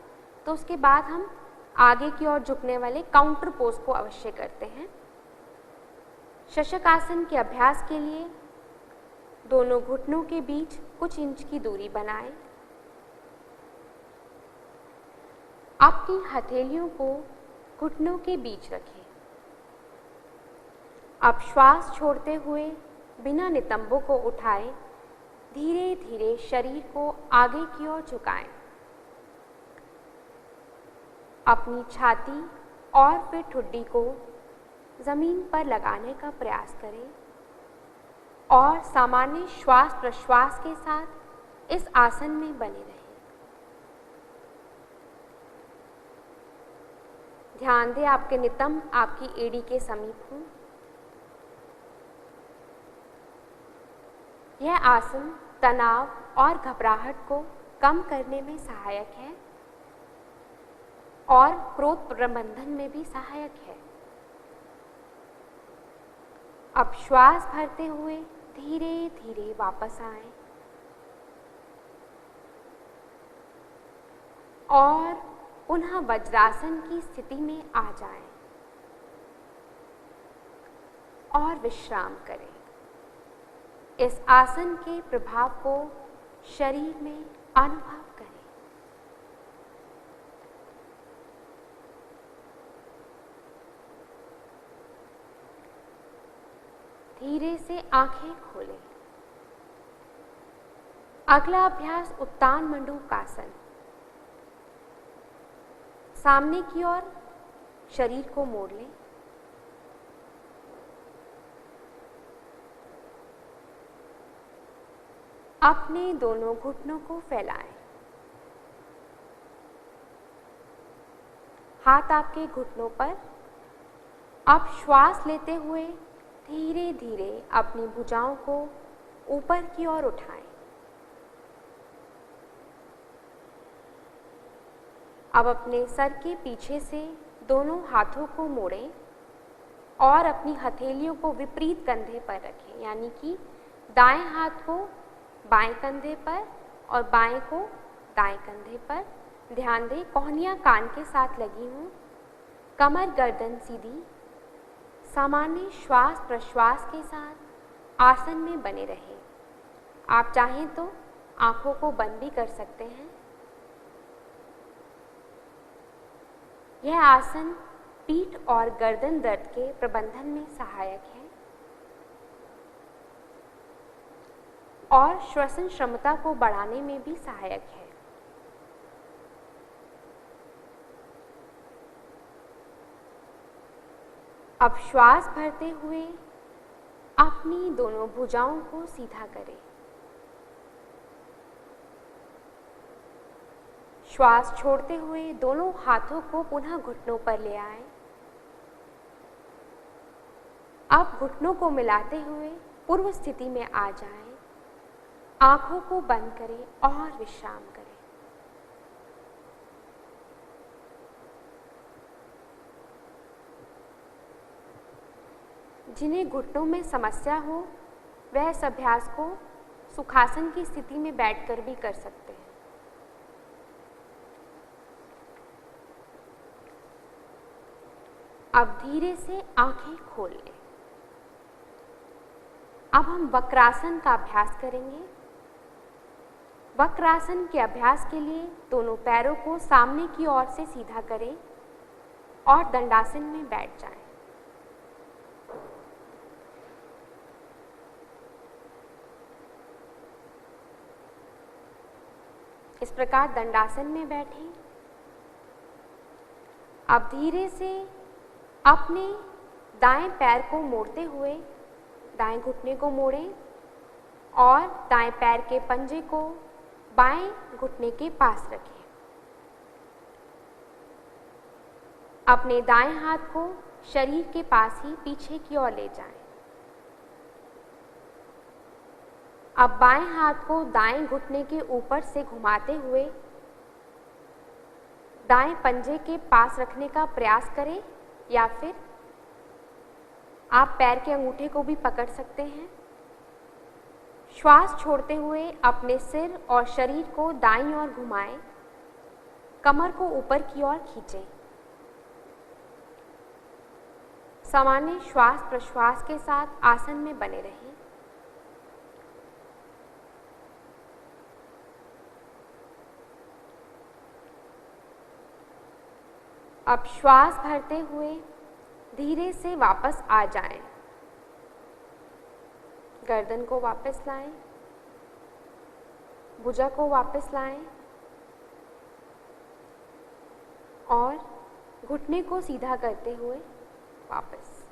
तो उसके बाद हम आगे की ओर झुकने वाले काउंटर पोज को अवश्य करते हैं। शशक आसन के अभ्यास के लिए दोनों घुटनों के बीच कुछ इंच की दूरी बनाएं। अपनी हथेलियों को घुटनों के बीच रखें। अब श्वास छोड़ते हुए बिना नितंबों को उठाए धीरे धीरे शरीर को आगे की ओर झुकाएं। अपनी छाती और फिर ठुड्डी को जमीन पर लगाने का प्रयास करें और सामान्य श्वास प्रश्वास के साथ इस आसन में बने रहें। ध्यान दें, आपके नितंब आपकी एड़ी के समीप हों। यह आसन तनाव और घबराहट को कम करने में सहायक है और क्रोध प्रबंधन में भी सहायक है। अब श्वास भरते हुए धीरे धीरे वापस आएं और पुनः वज्रासन की स्थिति में आ जाएं और विश्राम करें। इस आसन के प्रभाव को शरीर में अनुभव करें। धीरे से आंखें खोलें। अगला अभ्यास उत्तान मंडूकासन। सामने की ओर शरीर को मोड़ लें। अपने दोनों घुटनों को फैलाएं। हाथ आपके घुटनों पर। अब श्वास लेते हुए धीरे धीरे अपनी भुजाओं को ऊपर की ओर उठाएं। अब अपने सर के पीछे से दोनों हाथों को मोड़ें और अपनी हथेलियों को विपरीत कंधे पर रखें, यानी कि दाएं हाथ को बाएं कंधे पर और बाएं को दाएं कंधे पर। ध्यान दें, कोहनियां कान के साथ लगी हों, कमर गर्दन सीधी। सामान्य श्वास प्रश्वास के साथ आसन में बने रहें। आप चाहें तो आंखों को बंद भी कर सकते हैं। यह आसन पीठ और गर्दन दर्द के प्रबंधन में सहायक है और श्वसन क्षमता को बढ़ाने में भी सहायक है। अब श्वास भरते हुए अपनी दोनों भुजाओं को सीधा करें। श्वास छोड़ते हुए दोनों हाथों को पुनः घुटनों पर ले आएं। अब घुटनों को मिलाते हुए पूर्व स्थिति में आ जाएं। आंखों को बंद करें और विश्राम करें। जिन्हें घुटनों में समस्या हो वह इस अभ्यास को सुखासन की स्थिति में बैठकर भी कर सकते हैं। अब धीरे से आंखें खोल लें। अब हम वक्रासन का अभ्यास करेंगे। वक्रासन के अभ्यास के लिए दोनों पैरों को सामने की ओर से सीधा करें और दंडासन में बैठ जाएं। इस प्रकार दंडासन में बैठें। अब धीरे से अपने दाएं पैर को मोड़ते हुए दाएं घुटने को मोड़ें और दाएं पैर के पंजे को बाएं घुटने के पास रखें। अपने दाएं हाथ को शरीर के पास ही पीछे की ओर ले जाएं। अब बाएं हाथ को दाएं घुटने के ऊपर से घुमाते हुए दाएं पंजे के पास रखने का प्रयास करें या फिर आप पैर के अंगूठे को भी पकड़ सकते हैं। श्वास छोड़ते हुए अपने सिर और शरीर को दाईं ओर घुमाएं। कमर को ऊपर की ओर खींचें। सामान्य श्वास प्रश्वास के साथ आसन में बने रहें। अब श्वास भरते हुए धीरे से वापस आ जाएं। गर्दन को वापस लाएं, भुजा को वापस लाएं और घुटने को सीधा करते हुए वापस।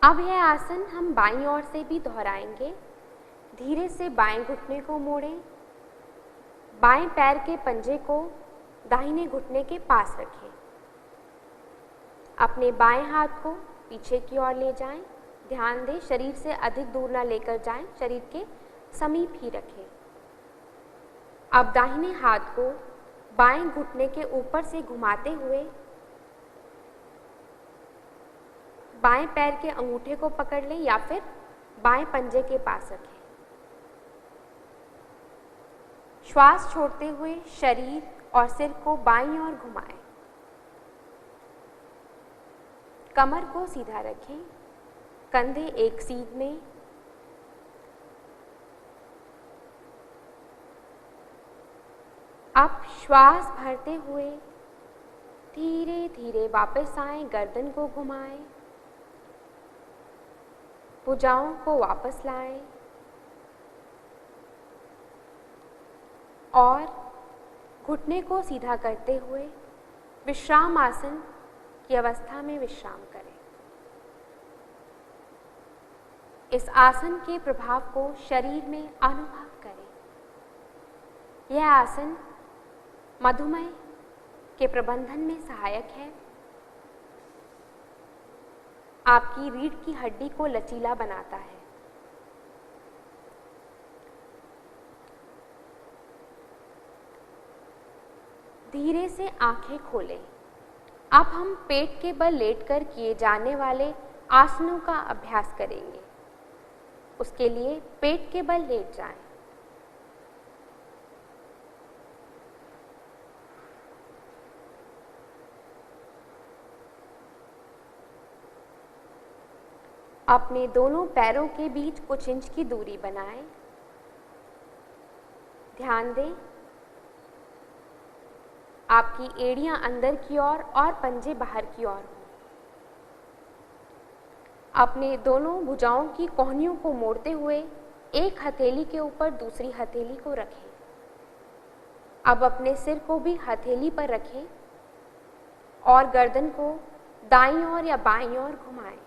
अब यह आसन हम बाईं ओर से भी दोहराएंगे। धीरे से बाएं घुटने को मोड़ें, बाएं पैर के पंजे को दाहिने घुटने के पास रखें। अपने बाएं हाथ को पीछे की ओर ले जाएं। ध्यान दें, शरीर से अधिक दूर ना लेकर जाएं, शरीर के समीप ही रखें। अब दाहिने हाथ को बाएं घुटने के ऊपर से घुमाते हुए बाएं पैर के अंगूठे को पकड़ लें या फिर बाएं पंजे के पास रखें। श्वास छोड़ते हुए शरीर और सिर को बाईं ओर घुमाएं। कमर को सीधा रखें, कंधे एक सीध में। अब श्वास भरते हुए धीरे धीरे वापस आएं, गर्दन को घुमाएं, भुजाओं को वापस लाएं और घुटने को सीधा करते हुए विश्राम आसन की अवस्था में विश्राम करें। इस आसन के प्रभाव को शरीर में अनुभव करें। यह आसन मधुमेह के प्रबंधन में सहायक है। आपकी रीढ़ की हड्डी को लचीला बनाता है। धीरे से आंखें खोलें। अब हम पेट के बल लेटकर किए जाने वाले आसनों का अभ्यास करेंगे। उसके लिए पेट के बल लेट जाएं। अपने दोनों पैरों के बीच कुछ इंच की दूरी बनाएं। ध्यान दें, आपकी एड़ियां अंदर की ओर और पंजे बाहर की ओर हों। अपने दोनों भुजाओं की कोहनियों को मोड़ते हुए एक हथेली के ऊपर दूसरी हथेली को रखें। अब अपने सिर को भी हथेली पर रखें और गर्दन को दाईं ओर या बाईं ओर घुमाएं।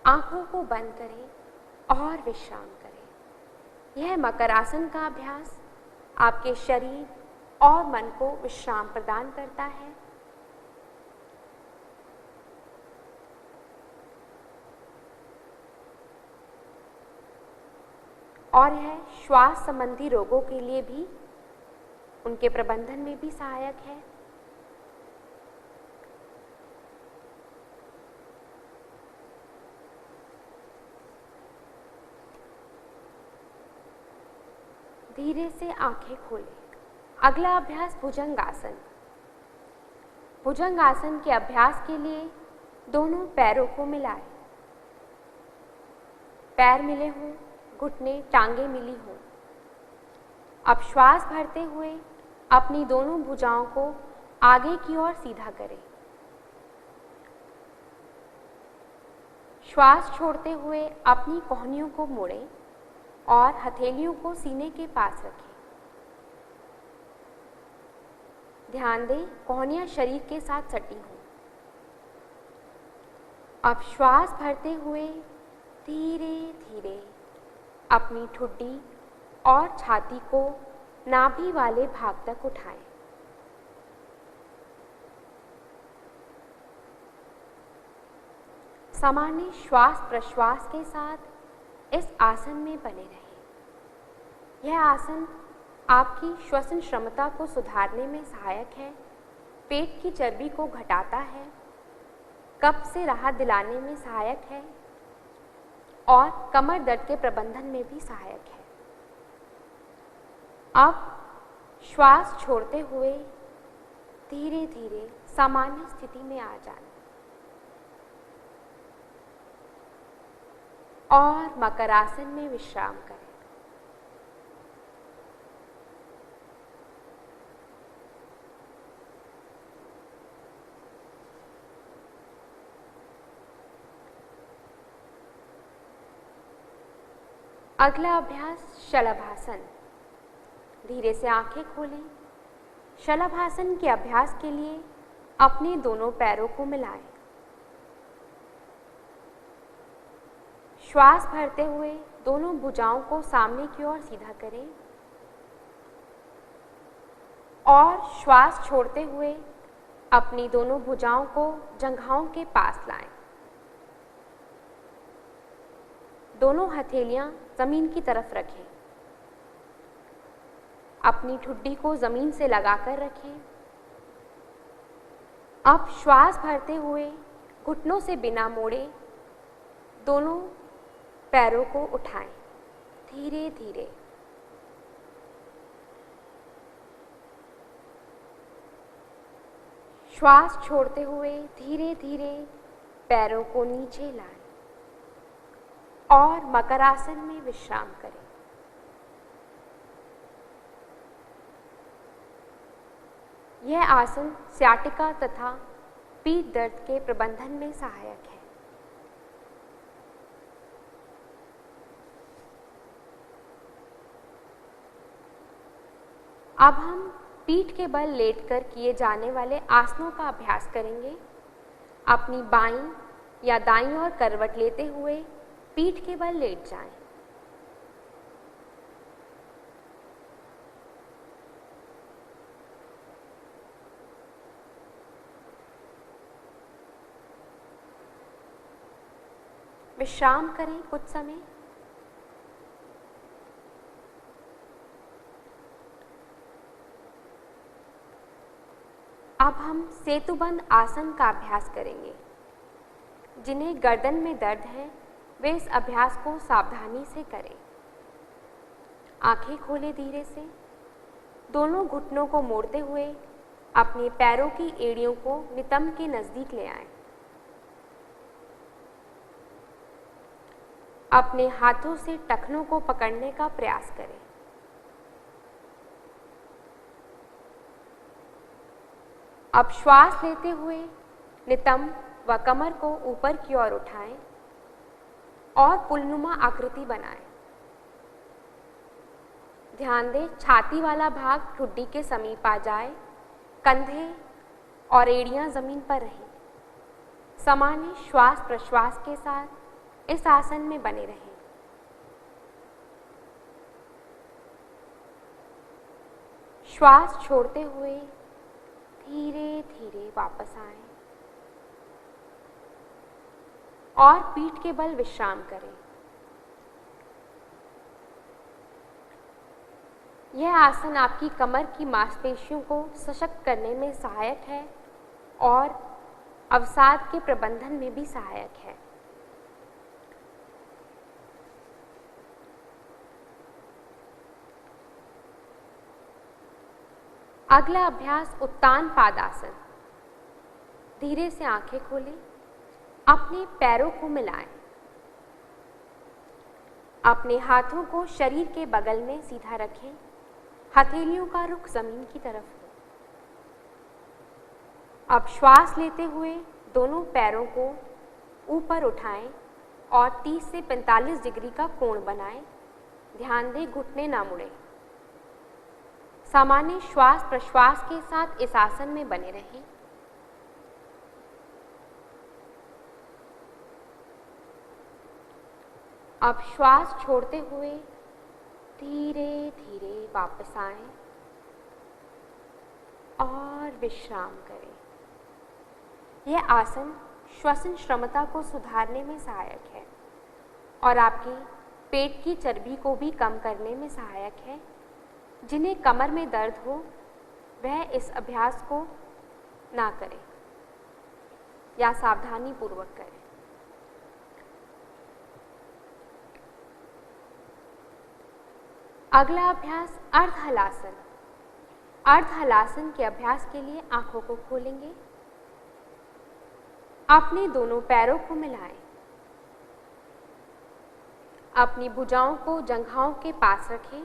आंखों को बंद करें और विश्राम करें। यह मकर आसन का अभ्यास आपके शरीर और मन को विश्राम प्रदान करता है। और यह श्वास संबंधी रोगों के लिए भी, उनके प्रबंधन में भी सहायक है। धीरे से आंखें खोलें। अगला अभ्यास भुजंगासन। भुजंगासन के अभ्यास के लिए दोनों पैरों को मिलाएं। पैर मिले हों, घुटने टांगे मिली हों। अब श्वास भरते हुए अपनी दोनों भुजाओं को आगे की ओर सीधा करें। श्वास छोड़ते हुए अपनी कोहनियों को मोड़ें और हथेलियों को सीने के पास रखें। ध्यान दें, कोहनियां शरीर के साथ सटी हों। अब श्वास भरते हुए धीरे धीरे अपनी ठुड्डी और छाती को नाभि वाले भाग तक उठाएं। सामान्य श्वास प्रश्वास के साथ इस आसन में बने रहें। यह आसन आपकी श्वसन क्षमता को सुधारने में सहायक है, पेट की चर्बी को घटाता है, कब्ज से राहत दिलाने में सहायक है और कमर दर्द के प्रबंधन में भी सहायक है। अब श्वास छोड़ते हुए धीरे धीरे सामान्य स्थिति में आ जाना और मकर आसन में विश्राम करें। अगला अभ्यास शलभासन। धीरे से आंखें खोलें। शलभासन के अभ्यास के लिए अपने दोनों पैरों को मिलाएं। श्वास भरते हुए दोनों भुजाओं को सामने की ओर सीधा करें और श्वास छोड़ते हुए अपनी दोनों भुजाओं को जंघाओं के पास लाएं। दोनों हथेलियां जमीन की तरफ रखें। अपनी ठुड्डी को जमीन से लगाकर रखें। अब श्वास भरते हुए घुटनों से बिना मोड़े दोनों पैरों को उठाएं। धीरे धीरे श्वास छोड़ते हुए धीरे धीरे पैरों को नीचे लाएं और मकरासन में विश्राम करें। यह आसन सियाटिका तथा पीठ दर्द के प्रबंधन में सहायक है। अब हम पीठ के बल लेटकर किए जाने वाले आसनों का अभ्यास करेंगे। अपनी बाईं या दाईं ओर करवट लेते हुए पीठ के बल लेट जाएं। विश्राम करें कुछ समय। अब हम सेतुबंद आसन का अभ्यास करेंगे। जिन्हें गर्दन में दर्द है वे इस अभ्यास को सावधानी से करें। आंखें खोलें धीरे से। दोनों घुटनों को मोड़ते हुए अपने पैरों की एड़ियों को नितंब के नजदीक ले आएं। अपने हाथों से टखनों को पकड़ने का प्रयास करें। अब श्वास लेते हुए नितंब व कमर को ऊपर की ओर उठाएं और पुलनुमा आकृति बनाएं। ध्यान दें छाती वाला भाग ठुड्डी के समीप आ जाए, कंधे और एड़ियां जमीन पर रहें। सामान्य श्वास प्रश्वास के साथ इस आसन में बने रहें। श्वास छोड़ते हुए धीरे धीरे वापस आएं और पीठ के बल विश्राम करें। यह आसन आपकी कमर की मांसपेशियों को सशक्त करने में सहायक है और अवसाद के प्रबंधन में भी सहायक है। अगला अभ्यास उत्तान पादासन। धीरे से आंखें खोलें, अपने पैरों को मिलाएं। अपने हाथों को शरीर के बगल में सीधा रखें। हथेलियों का रुख जमीन की तरफ हो। अब श्वास लेते हुए दोनों पैरों को ऊपर उठाएं और 30 से 45 डिग्री का कोण बनाएं। ध्यान दें घुटने ना मुड़ें। सामान्य श्वास प्रश्वास के साथ इस आसन में बने रहें। अब श्वास छोड़ते हुए धीरे धीरे वापस आएं और विश्राम करें। यह आसन श्वसन क्षमता को सुधारने में सहायक है और आपकी पेट की चर्बी को भी कम करने में सहायक है। जिन्हें कमर में दर्द हो वह इस अभ्यास को ना करें या सावधानी पूर्वक करें। अगला अभ्यास अर्ध हलासन। अर्ध हलासन के अभ्यास के लिए आंखों को खोलेंगे। अपने दोनों पैरों को मिलाएं। अपनी भुजाओं को जंघाओं के पास रखें।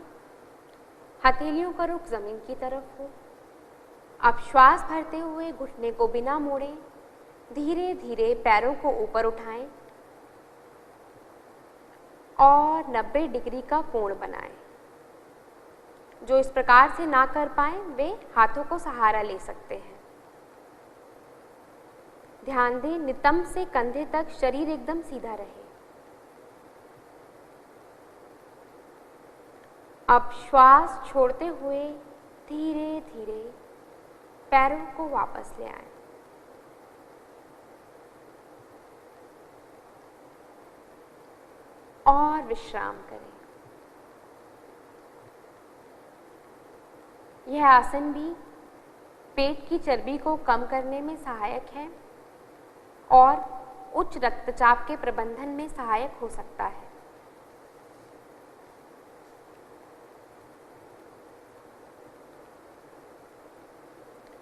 हथेलियों का रुख जमीन की तरफ हो। अब श्वास भरते हुए घुटने को बिना मोड़े धीरे धीरे पैरों को ऊपर उठाएं और 90 डिग्री का कोण बनाएं। जो इस प्रकार से ना कर पाए वे हाथों को सहारा ले सकते हैं। ध्यान दें नितंब से कंधे तक शरीर एकदम सीधा रहे। अब श्वास छोड़ते हुए धीरे धीरे पैरों को वापस ले आएं। और विश्राम करें। यह आसन भी पेट की चर्बी को कम करने में सहायक है और उच्च रक्तचाप के प्रबंधन में सहायक हो सकता है।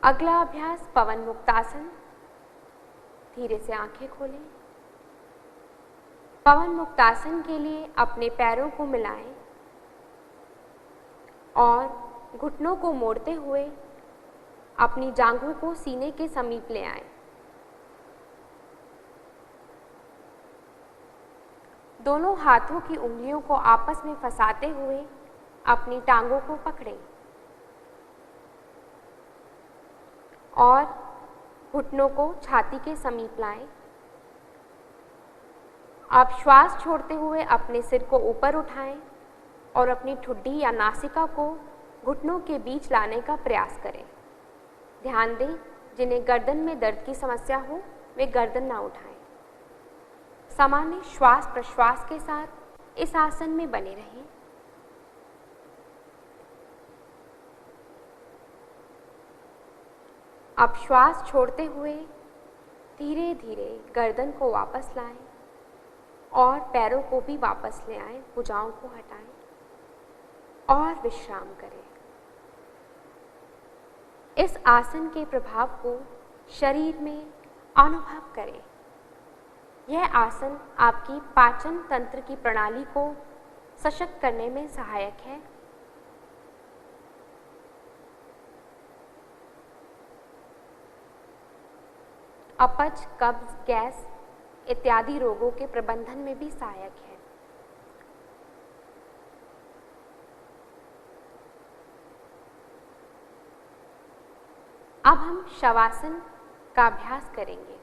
अगला अभ्यास पवन मुक्तासन। धीरे से आंखें खोलें। पवन मुक्तासन के लिए अपने पैरों को मिलाएं और घुटनों को मोड़ते हुए अपनी जांघों को सीने के समीप ले आएं। दोनों हाथों की उंगलियों को आपस में फंसाते हुए अपनी टांगों को पकड़ें और घुटनों को छाती के समीप लाएं। आप श्वास छोड़ते हुए अपने सिर को ऊपर उठाएं और अपनी ठुड्डी या नासिका को घुटनों के बीच लाने का प्रयास करें। ध्यान दें, जिन्हें गर्दन में दर्द की समस्या हो वे गर्दन ना उठाएं। सामान्य श्वास प्रश्वास के साथ इस आसन में बने रहें। अब श्वास छोड़ते हुए धीरे धीरे गर्दन को वापस लाएं और पैरों को भी वापस ले आएं, भुजाओं को हटाएं और विश्राम करें। इस आसन के प्रभाव को शरीर में अनुभव करें। यह आसन आपकी पाचन तंत्र की प्रणाली को सशक्त करने में सहायक है। अपच, कब्ज, गैस इत्यादि रोगों के प्रबंधन में भी सहायक है। अब हम शवासन का अभ्यास करेंगे।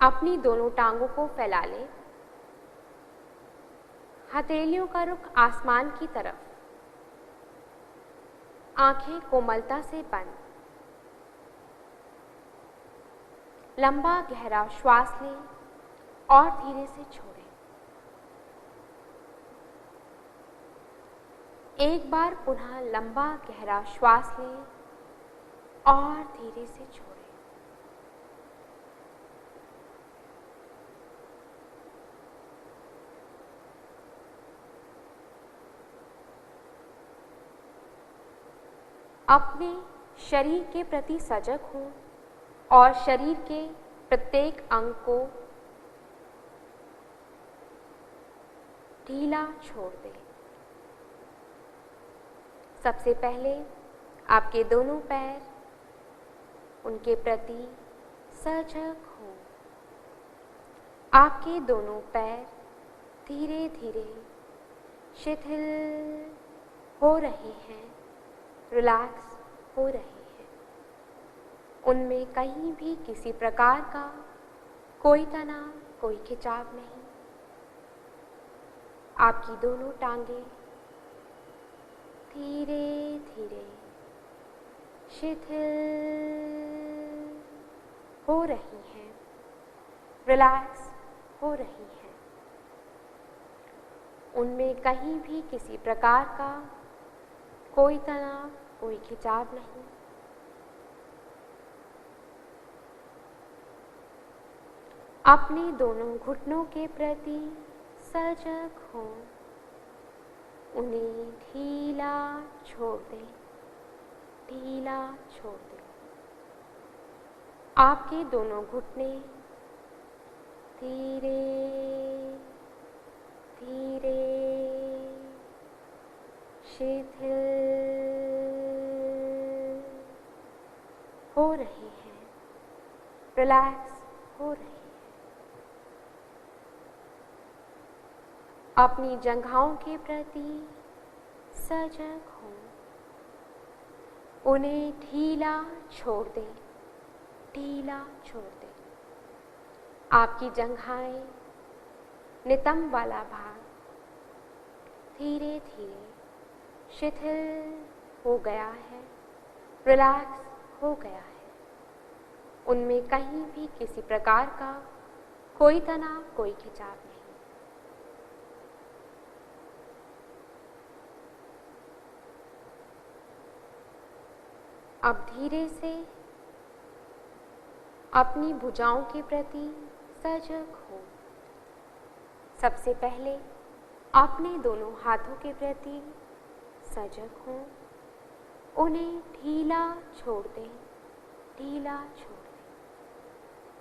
अपनी दोनों टांगों को फैला लें। हथेलियों का रुख आसमान की तरफ। आंखें कोमलता से बंद। लंबा गहरा श्वास लें और धीरे से छोड़ें। एक बार पुनः लंबा गहरा श्वास लें और धीरे से छोड़ें। अपने शरीर के प्रति सजग हों और शरीर के प्रत्येक अंग को ढीला छोड़ दें। सबसे पहले आपके दोनों पैर, उनके प्रति सजग हों। आपके दोनों पैर धीरे धीरे शिथिल हो रहे हैं, रिलैक्स हो रहे हैं। उनमें कहीं भी किसी प्रकार का कोई तनाव, कोई खिंचाव नहीं। आपकी दोनों टांगें धीरे धीरे शिथिल हो रही हैं, रिलैक्स हो रही हैं। उनमें कहीं भी किसी प्रकार का कोई तनाव, कोई खिंचाव नहीं। अपने दोनों घुटनों के प्रति सजग हों। उन्हें ढीला छोड़ दें, ढीला छोड़ दें। आपके दोनों घुटने धीरे धीरे शिथिल हो रहे हैं, रिलैक्स हो रहे हैं। अपनी जंघाओं के प्रति सजग हों। उन्हें ढीला छोड़ दें, ढीला छोड़ दें। आपकी जंघाएं, नितंब वाला भाग धीरे धीरे शिथिल हो गया है, रिलैक्स हो गया है। उनमें कहीं भी किसी प्रकार का कोई तनाव, कोई खिंचाव नहीं। अब धीरे से अपनी भुजाओं के प्रति सजग हो। सबसे पहले अपने दोनों हाथों के प्रति सजग हो उन्हें ढीला छोड़ दें, ढीला छोड़ दें।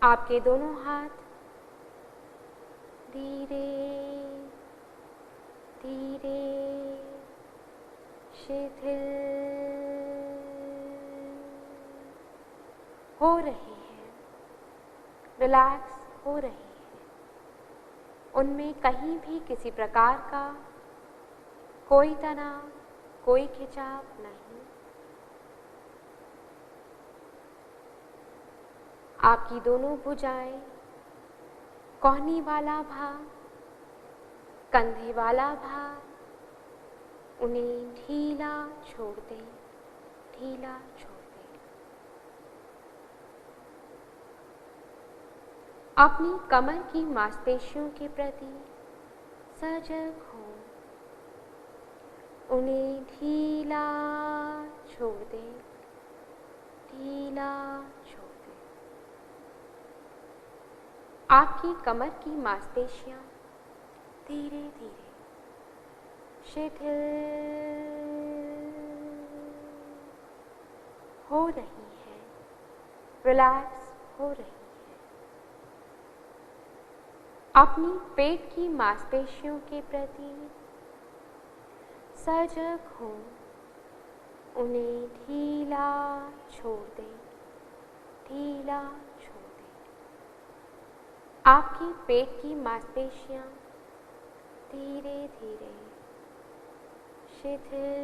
आपके दोनों हाथ धीरे धीरे शिथिल हो रहे हैं, रिलैक्स हो रहे हैं। उनमें कहीं भी किसी प्रकार का कोई तनाव, कोई खिंचाव नहीं। आपकी दोनों भुजाएं, कोहनी वाला भाग, कंधे वाला भाग, उन्हें ढीला छोड़ दें, ढीला छोड़ दें। अपनी कमर की मांसपेशियों के प्रति सजग हों, उन्हें ढीला छोड़ दें, ढीला छोड़ दें। आपकी कमर की मांसपेशियां धीरे धीरे शिथिल हो रही हैं, रिलैक्स हो रही हैं। अपनी पेट की मांसपेशियों के प्रति सजग हों, उन्हें ढीला छोड़ दें, ढीला छोड़ दें। आपकी पेट की मांसपेशियां धीरे धीरे शिथिल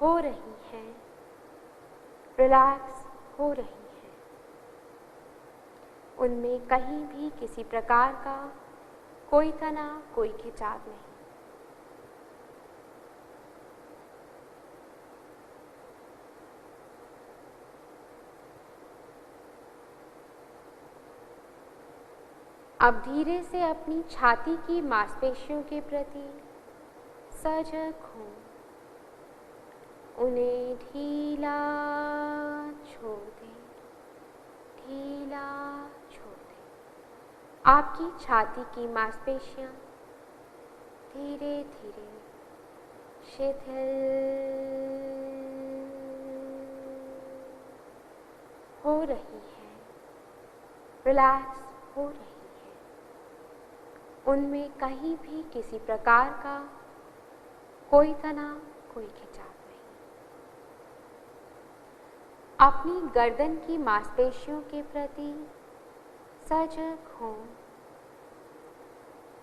हो रही हैं, रिलैक्स हो रही हैं। उनमें कहीं भी किसी प्रकार का कोई तनाव, कोई खिंचाव नहीं। अब धीरे से अपनी छाती की मांसपेशियों के प्रति सजग हों, उन्हें ढीला छोड़ दें, ढीला छोड़ दें। आपकी छाती की मांसपेशियां धीरे धीरे शिथिल हो रही हैं, रिलैक्स हो रही हैं। उनमें कहीं भी किसी प्रकार का कोई तनाव, कोई खिंचाव नहीं। अपनी गर्दन की मांसपेशियों के प्रति सजग हों,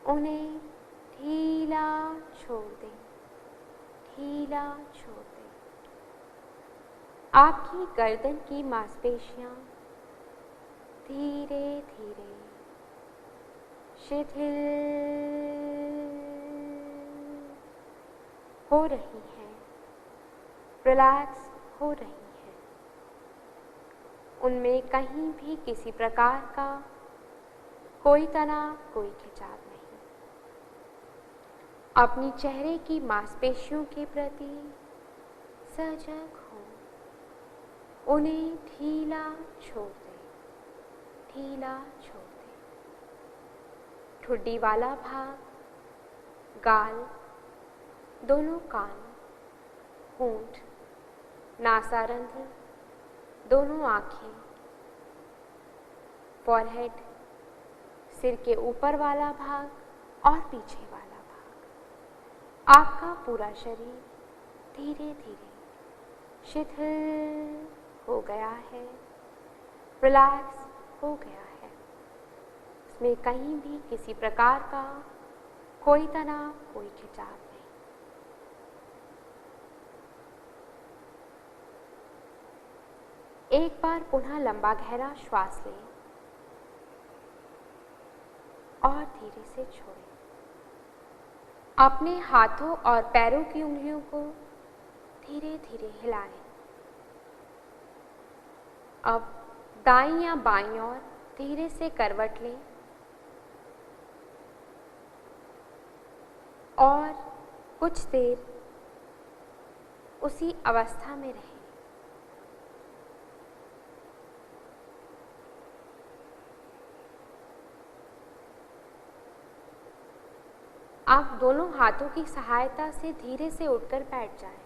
उन्हें ढीला छोड़ दें, ढीला छोड़ दें। आपकी गर्दन की मांसपेशियां धीरे धीरे शिथिल हो रही हैं, रिलैक्स हो रही हैं। उनमें कहीं भी किसी प्रकार का कोई तनाव, कोई खिंचाव नहीं। अपनी चेहरे की मांसपेशियों के प्रति सजग हों, उन्हें ढीला छोड़ दें, ढीला छोड़ दें। ठुड्डी वाला भाग, गाल, दोनों कान, होंठ, नासारंध्र, दोनों आँखें, फॉरहेड, सिर के ऊपर वाला भाग और पीछे वाला भाग। आपका पूरा शरीर धीरे धीरे शिथिल हो गया है, रिलैक्स हो गया है। इसमें कहीं भी किसी प्रकार का कोई तनाव, कोई खिंचाव नहीं। एक बार पुनः लंबा गहरा श्वास लें और धीरे से छोड़ें। अपने हाथों और पैरों की उंगलियों को धीरे धीरे हिलाएं। अब दाईं या बाईं ओर धीरे से करवट लें और कुछ देर उसी अवस्था में रहें। आप दोनों हाथों की सहायता से धीरे से उठकर बैठ जाएं।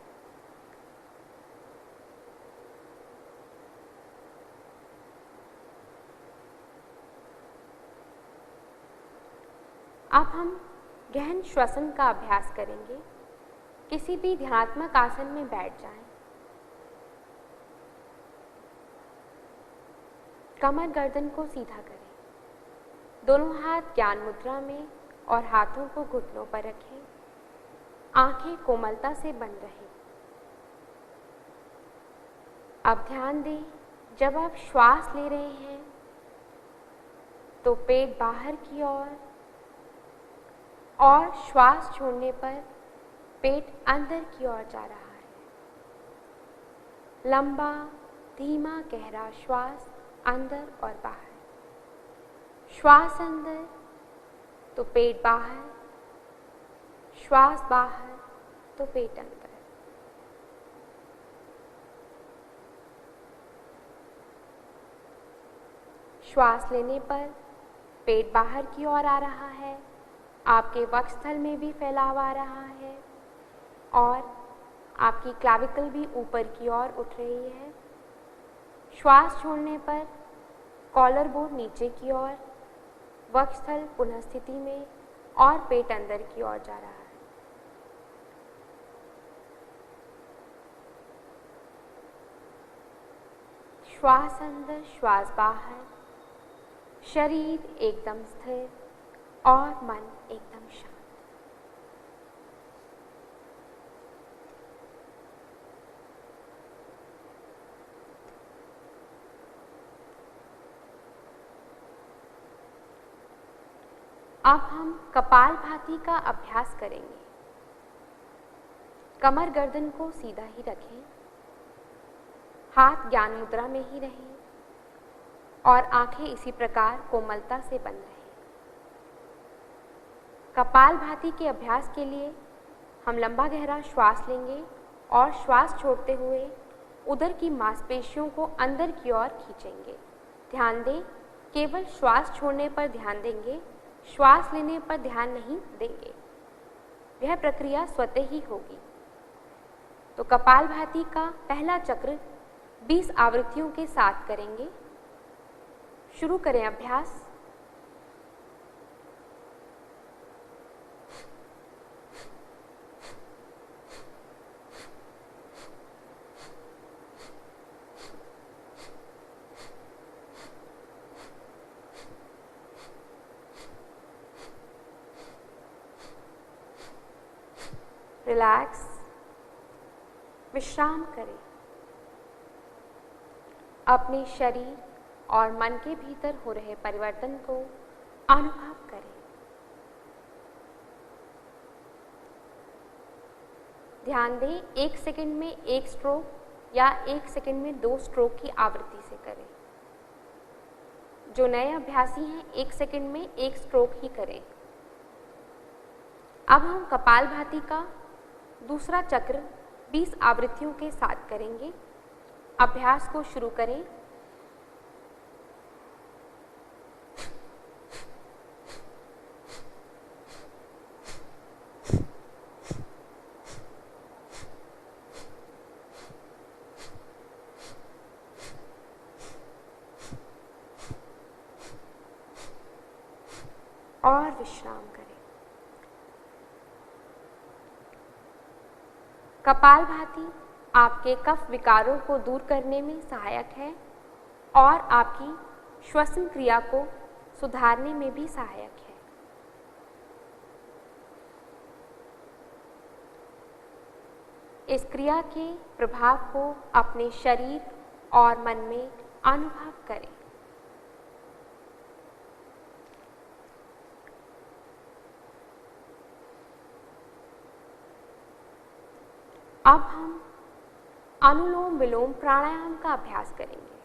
अब हम गहन श्वसन का अभ्यास करेंगे। किसी भी ध्यानात्मक आसन में बैठ जाएं। कमर गर्दन को सीधा करें। दोनों हाथ ज्ञान मुद्रा में और हाथों को घुटनों पर रखें। आंखें कोमलता से बंद रहें। अब ध्यान दें, जब आप श्वास ले रहे हैं तो पेट बाहर की ओर और श्वास छोड़ने पर पेट अंदर की ओर जा रहा है। लंबा, धीमा, गहरा श्वास अंदर और बाहर। श्वास अंदर तो पेट बाहर, श्वास बाहर तो पेट अंदर। श्वास लेने पर पेट बाहर की ओर आ रहा है, आपके वक्षस्थल में भी फैलाव आ रहा है और आपकी क्लैविकल भी ऊपर की ओर उठ रही है। श्वास छोड़ने पर कॉलर बोन नीचे की ओर, वक्षस्थल पुनः स्थिति में और पेट अंदर की ओर जा रहा है। श्वास अंदर, श्वास बाहर, शरीर एकदम स्थिर और मन एकदम शांत। अब हम कपालभाति का अभ्यास करेंगे। कमर गर्दन को सीधा ही रखें, हाथ ज्ञान मुद्रा में ही रहें और आंखें इसी प्रकार कोमलता से बंद रहें। कपालभाति के अभ्यास के लिए हम लंबा गहरा श्वास लेंगे और श्वास छोड़ते हुए उदर की मांसपेशियों को अंदर की ओर खींचेंगे। ध्यान दें, केवल श्वास छोड़ने पर ध्यान देंगे, श्वास लेने पर ध्यान नहीं देंगे। यह प्रक्रिया स्वतः ही होगी। तो कपालभाति का पहला चक्र 20 आवृत्तियों के साथ करेंगे। शुरू करें अभ्यास। रिलैक्स, विश्राम करें। अपने शरीर और मन के भीतर हो रहे परिवर्तन को अनुभव करें। ध्यान दें, 1 सेकंड में 1 स्ट्रोक या 1 सेकंड में 2 स्ट्रोक की आवृत्ति से करें। जो नए अभ्यासी हैं, 1 सेकंड में 1 स्ट्रोक ही करें। अब हम कपालभाति का दूसरा चक्र 20 आवृत्तियों के साथ करेंगे। अभ्यास को शुरू करें। और विश्राम करें। कपालभाति आपके कफ विकारों को दूर करने में सहायक है और आपकी श्वसन क्रिया को सुधारने में भी सहायक है। इस क्रिया के प्रभाव को अपने शरीर और मन में अनुभव करें। अब हम अनुलोम विलोम प्राणायाम का अभ्यास करेंगे।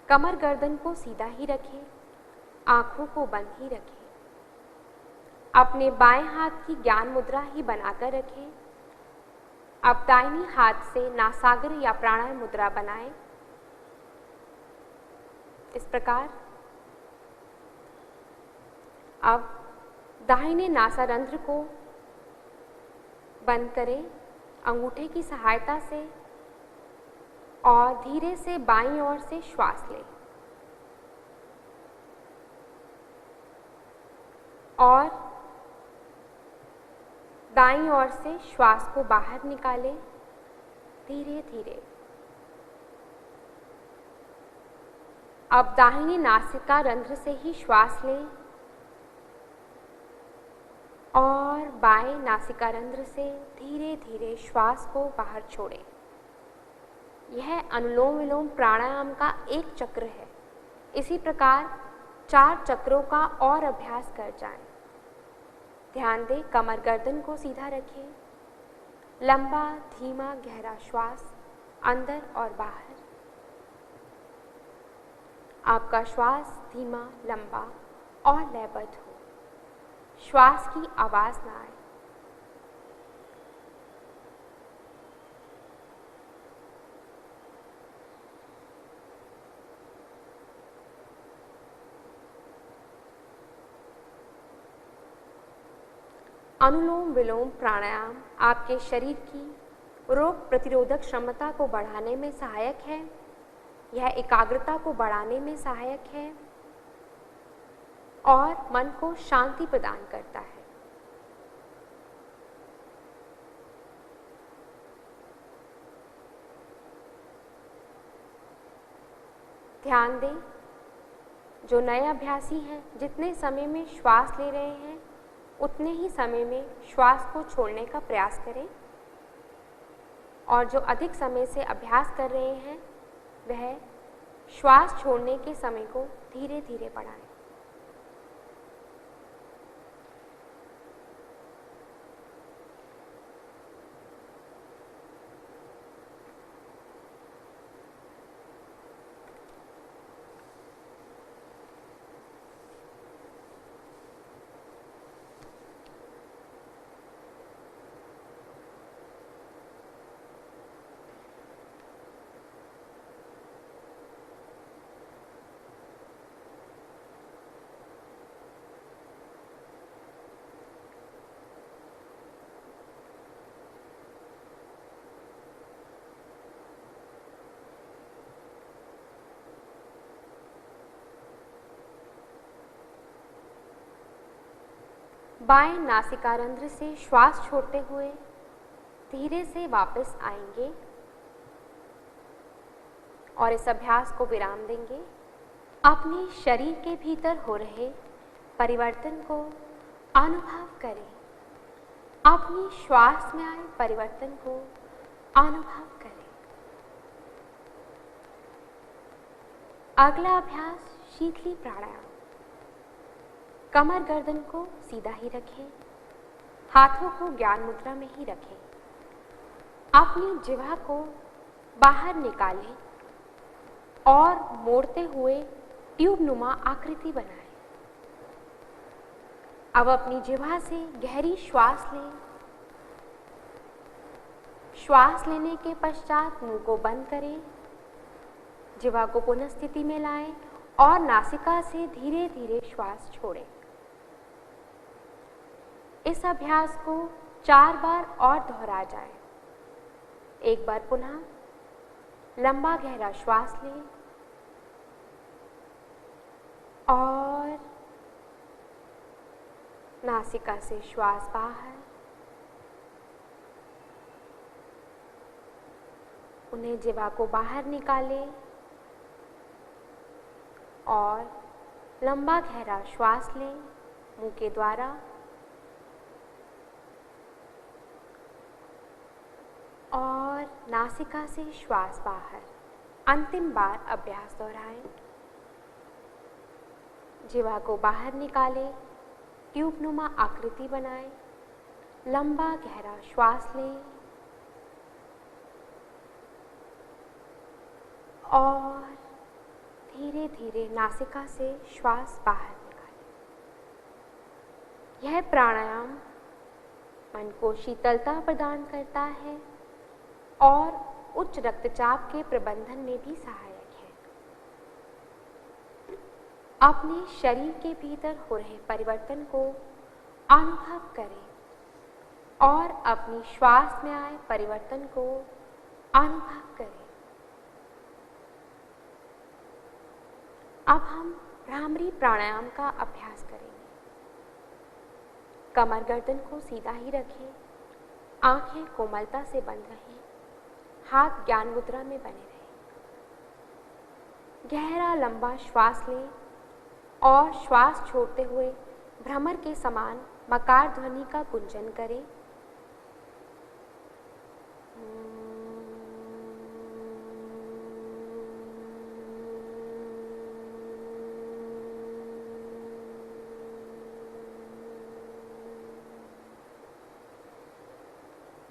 कमर गर्दन को सीधा ही रखें, आंखों को बंद ही रखें। अपने बाएं हाथ की ज्ञान मुद्रा ही बनाकर रखें। अब दाहिनी हाथ से नासागर या प्राणायाम मुद्रा बनाएं। इस प्रकार अब दाहिने नासारंध्र को बंद करें अंगूठे की सहायता से और धीरे से बाईं ओर से श्वास लें और दाईं ओर से श्वास को बाहर निकालें धीरे धीरे। अब दाहिनी नासिका रंध्र से ही श्वास लें और बाएं नासिका रंध्र से धीरे धीरे श्वास को बाहर छोड़ें। यह अनुलोम विलोम प्राणायाम का एक चक्र है। इसी प्रकार 4 चक्रों का और अभ्यास कर जाएं। ध्यान दें, कमर गर्दन को सीधा रखें। लंबा धीमा गहरा श्वास अंदर और बाहर। आपका श्वास धीमा लंबा और लयबद्ध हो, श्वास की आवाज ना आए। अनुलोम विलोम प्राणायाम आपके शरीर की रोग प्रतिरोधक क्षमता को बढ़ाने में सहायक है। यह एकाग्रता को बढ़ाने में सहायक है और मन को शांति प्रदान करता है। ध्यान दें, जो नए अभ्यासी हैं, जितने समय में श्वास ले रहे हैं उतने ही समय में श्वास को छोड़ने का प्रयास करें और जो अधिक समय से अभ्यास कर रहे हैं वह श्वास छोड़ने के समय को धीरे धीरे बढ़ाएं। बाएं नासिकारंध्र से श्वास छोड़ते हुए धीरे से वापस आएंगे और इस अभ्यास को विराम देंगे। अपने शरीर के भीतर हो रहे परिवर्तन को अनुभव करें। अपनी श्वास में आए परिवर्तन को अनुभव करें। अगला अभ्यास शीतली प्राणायाम। कमर गर्दन को सीधा ही रखें, हाथों को ज्ञान मुद्रा में ही रखें। अपनी जिह्वा को बाहर निकालें और मोड़ते हुए ट्यूब नुमा आकृति बनाएं। अब अपनी जिह्वा से गहरी श्वास लें। श्वास लेने के पश्चात मुंह को बंद करें, जिह्वा को पुनः स्थिति में लाएं और नासिका से धीरे धीरे श्वास छोड़ें। इस अभ्यास को 4 बार और दोहरा जाए। एक बार पुनः लंबा गहरा श्वास लें और नासिका से श्वास बाहर। उन्हें जिह्वा को बाहर निकालें और लंबा गहरा श्वास लें मुंह के द्वारा और नासिका से श्वास बाहर। अंतिम बार अभ्यास दोहराएं। जिह्वा को बाहर निकालें, ट्यूब नुमा आकृति बनाएं, लंबा गहरा श्वास लें और धीरे धीरे नासिका से श्वास बाहर निकालें। यह प्राणायाम मन को शीतलता प्रदान करता है और उच्च रक्तचाप के प्रबंधन में भी सहायक है। अपने शरीर के भीतर हो रहे परिवर्तन को अनुभव करें और अपनी श्वास में आए परिवर्तन को अनुभव करें। अब हम भ्रामरी प्राणायाम का अभ्यास करेंगे। कमर गर्दन को सीधा ही रखें, आंखें कोमलता से बंद रहें, हाथ ज्ञान मुद्रा में बने रहें। गहरा लंबा श्वास लें और श्वास छोड़ते हुए भ्रमर के समान मकार ध्वनि का गुंजन करें।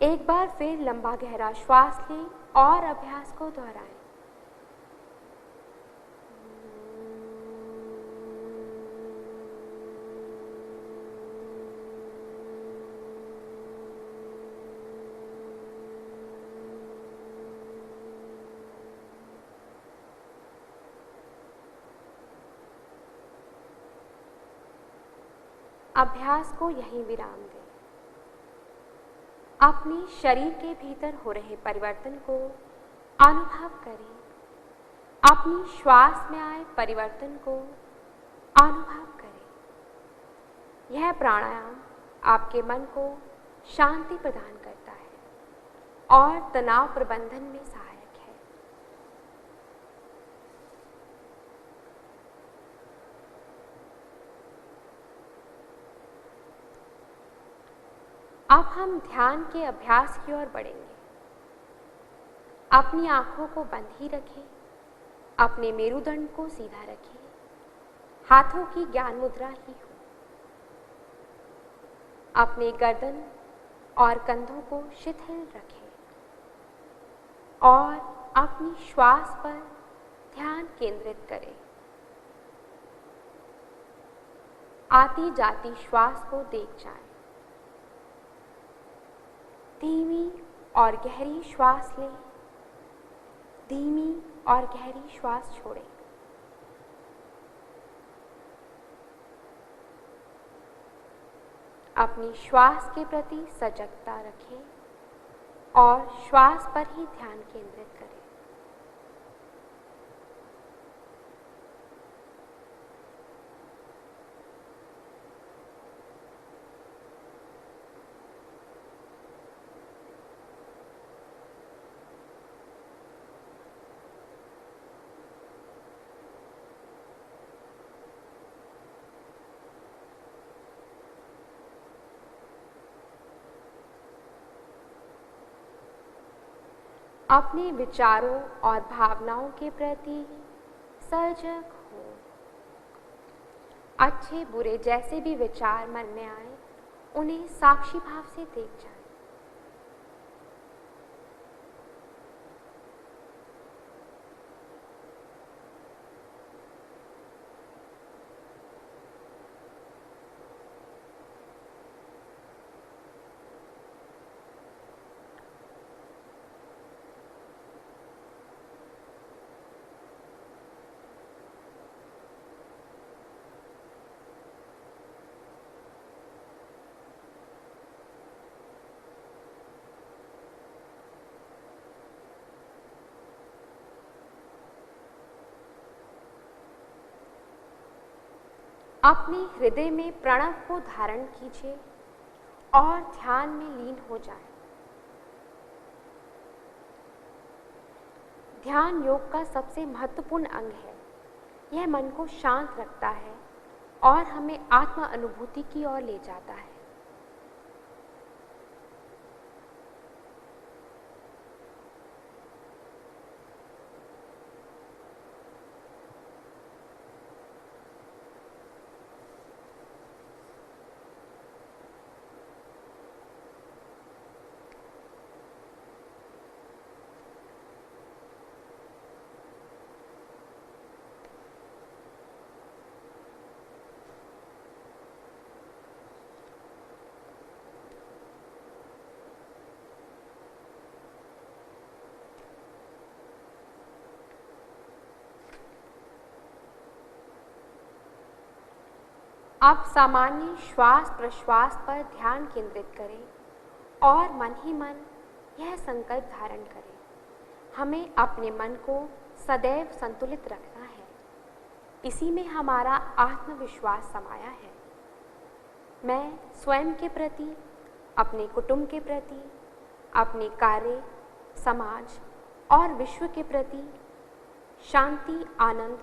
एक बार फिर लंबा गहरा श्वास लें और अभ्यास को दोहराएं। अभ्यास को यहीं विराम दें। अपने शरीर के भीतर हो रहे परिवर्तन को अनुभव करें। अपनी श्वास में आए परिवर्तन को अनुभव करें। यह प्राणायाम आपके मन को शांति प्रदान करता है और तनाव प्रबंधन में सहायक है। अब हम ध्यान के अभ्यास की ओर बढ़ेंगे। अपनी आंखों को बंद ही रखें, अपने मेरुदंड को सीधा रखें, हाथों की ज्ञान मुद्रा ही हो। अपने गर्दन और कंधों को शिथिल रखें और अपनी श्वास पर ध्यान केंद्रित करें। आती जाती श्वास को देख जाएं। धीमी और गहरी श्वास लें, धीमी और गहरी श्वास छोड़ें। अपनी श्वास के प्रति सजगता रखें और श्वास पर ही ध्यान केंद्रित करें। अपने विचारों और भावनाओं के प्रति सजग हो। अच्छे बुरे जैसे भी विचार मन में आए, उन्हें साक्षी भाव से देख जाएं। अपने हृदय में प्रणव को धारण कीजिए और ध्यान में लीन हो जाएं। ध्यान योग का सबसे महत्वपूर्ण अंग है। यह मन को शांत रखता है और हमें आत्म अनुभूति की ओर ले जाता है। आप सामान्य श्वास प्रश्वास पर ध्यान केंद्रित करें और मन ही मन यह संकल्प धारण करें, हमें अपने मन को सदैव संतुलित रखना है। इसी में हमारा आत्मविश्वास समाया है। मैं स्वयं के प्रति, अपने कुटुंब के प्रति, अपने कार्य, समाज और विश्व के प्रति शांति, आनंद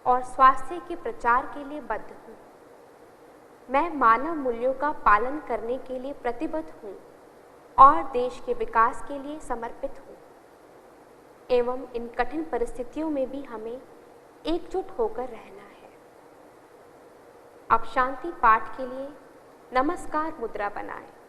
और स्वास्थ्य के प्रचार के लिए बद्ध हूँ। मैं मानव मूल्यों का पालन करने के लिए प्रतिबद्ध हूँ और देश के विकास के लिए समर्पित हूँ। एवं इन कठिन परिस्थितियों में भी हमें एकजुट होकर रहना है। अब शांति पाठ के लिए नमस्कार मुद्रा बनाएं।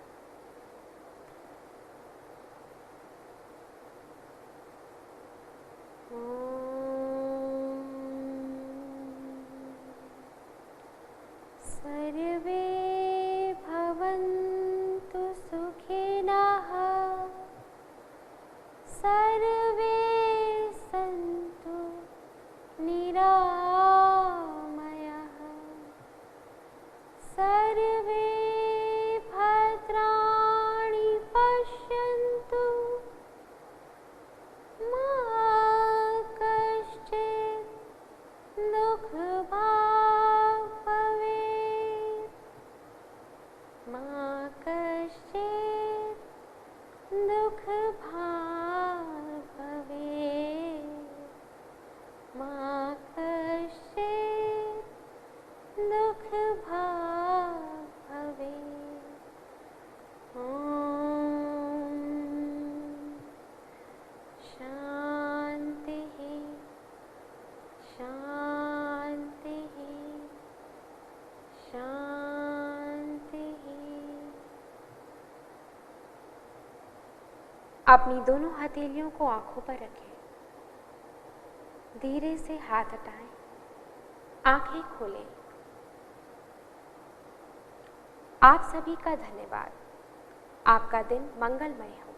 सर्वे भवन्तु सुखिनः, सर्वे सन्तु निरामयाः, सर्वे भद्राणि पश्यन्तु, मा कश्चित् दुःखभाग् भवेत्, मा कश्चित् दुःखभाग् भवेत्, मा कश्चित् दुःखभाग् भवेत्। ॐ शान्तिः शान्तिः शान्तिः। अपनी दोनों हथेलियों को आंखों पर रखें। धीरे से हाथ हटाएं, आंखें खोलें। आप सभी का धन्यवाद। आपका दिन मंगलमय हो।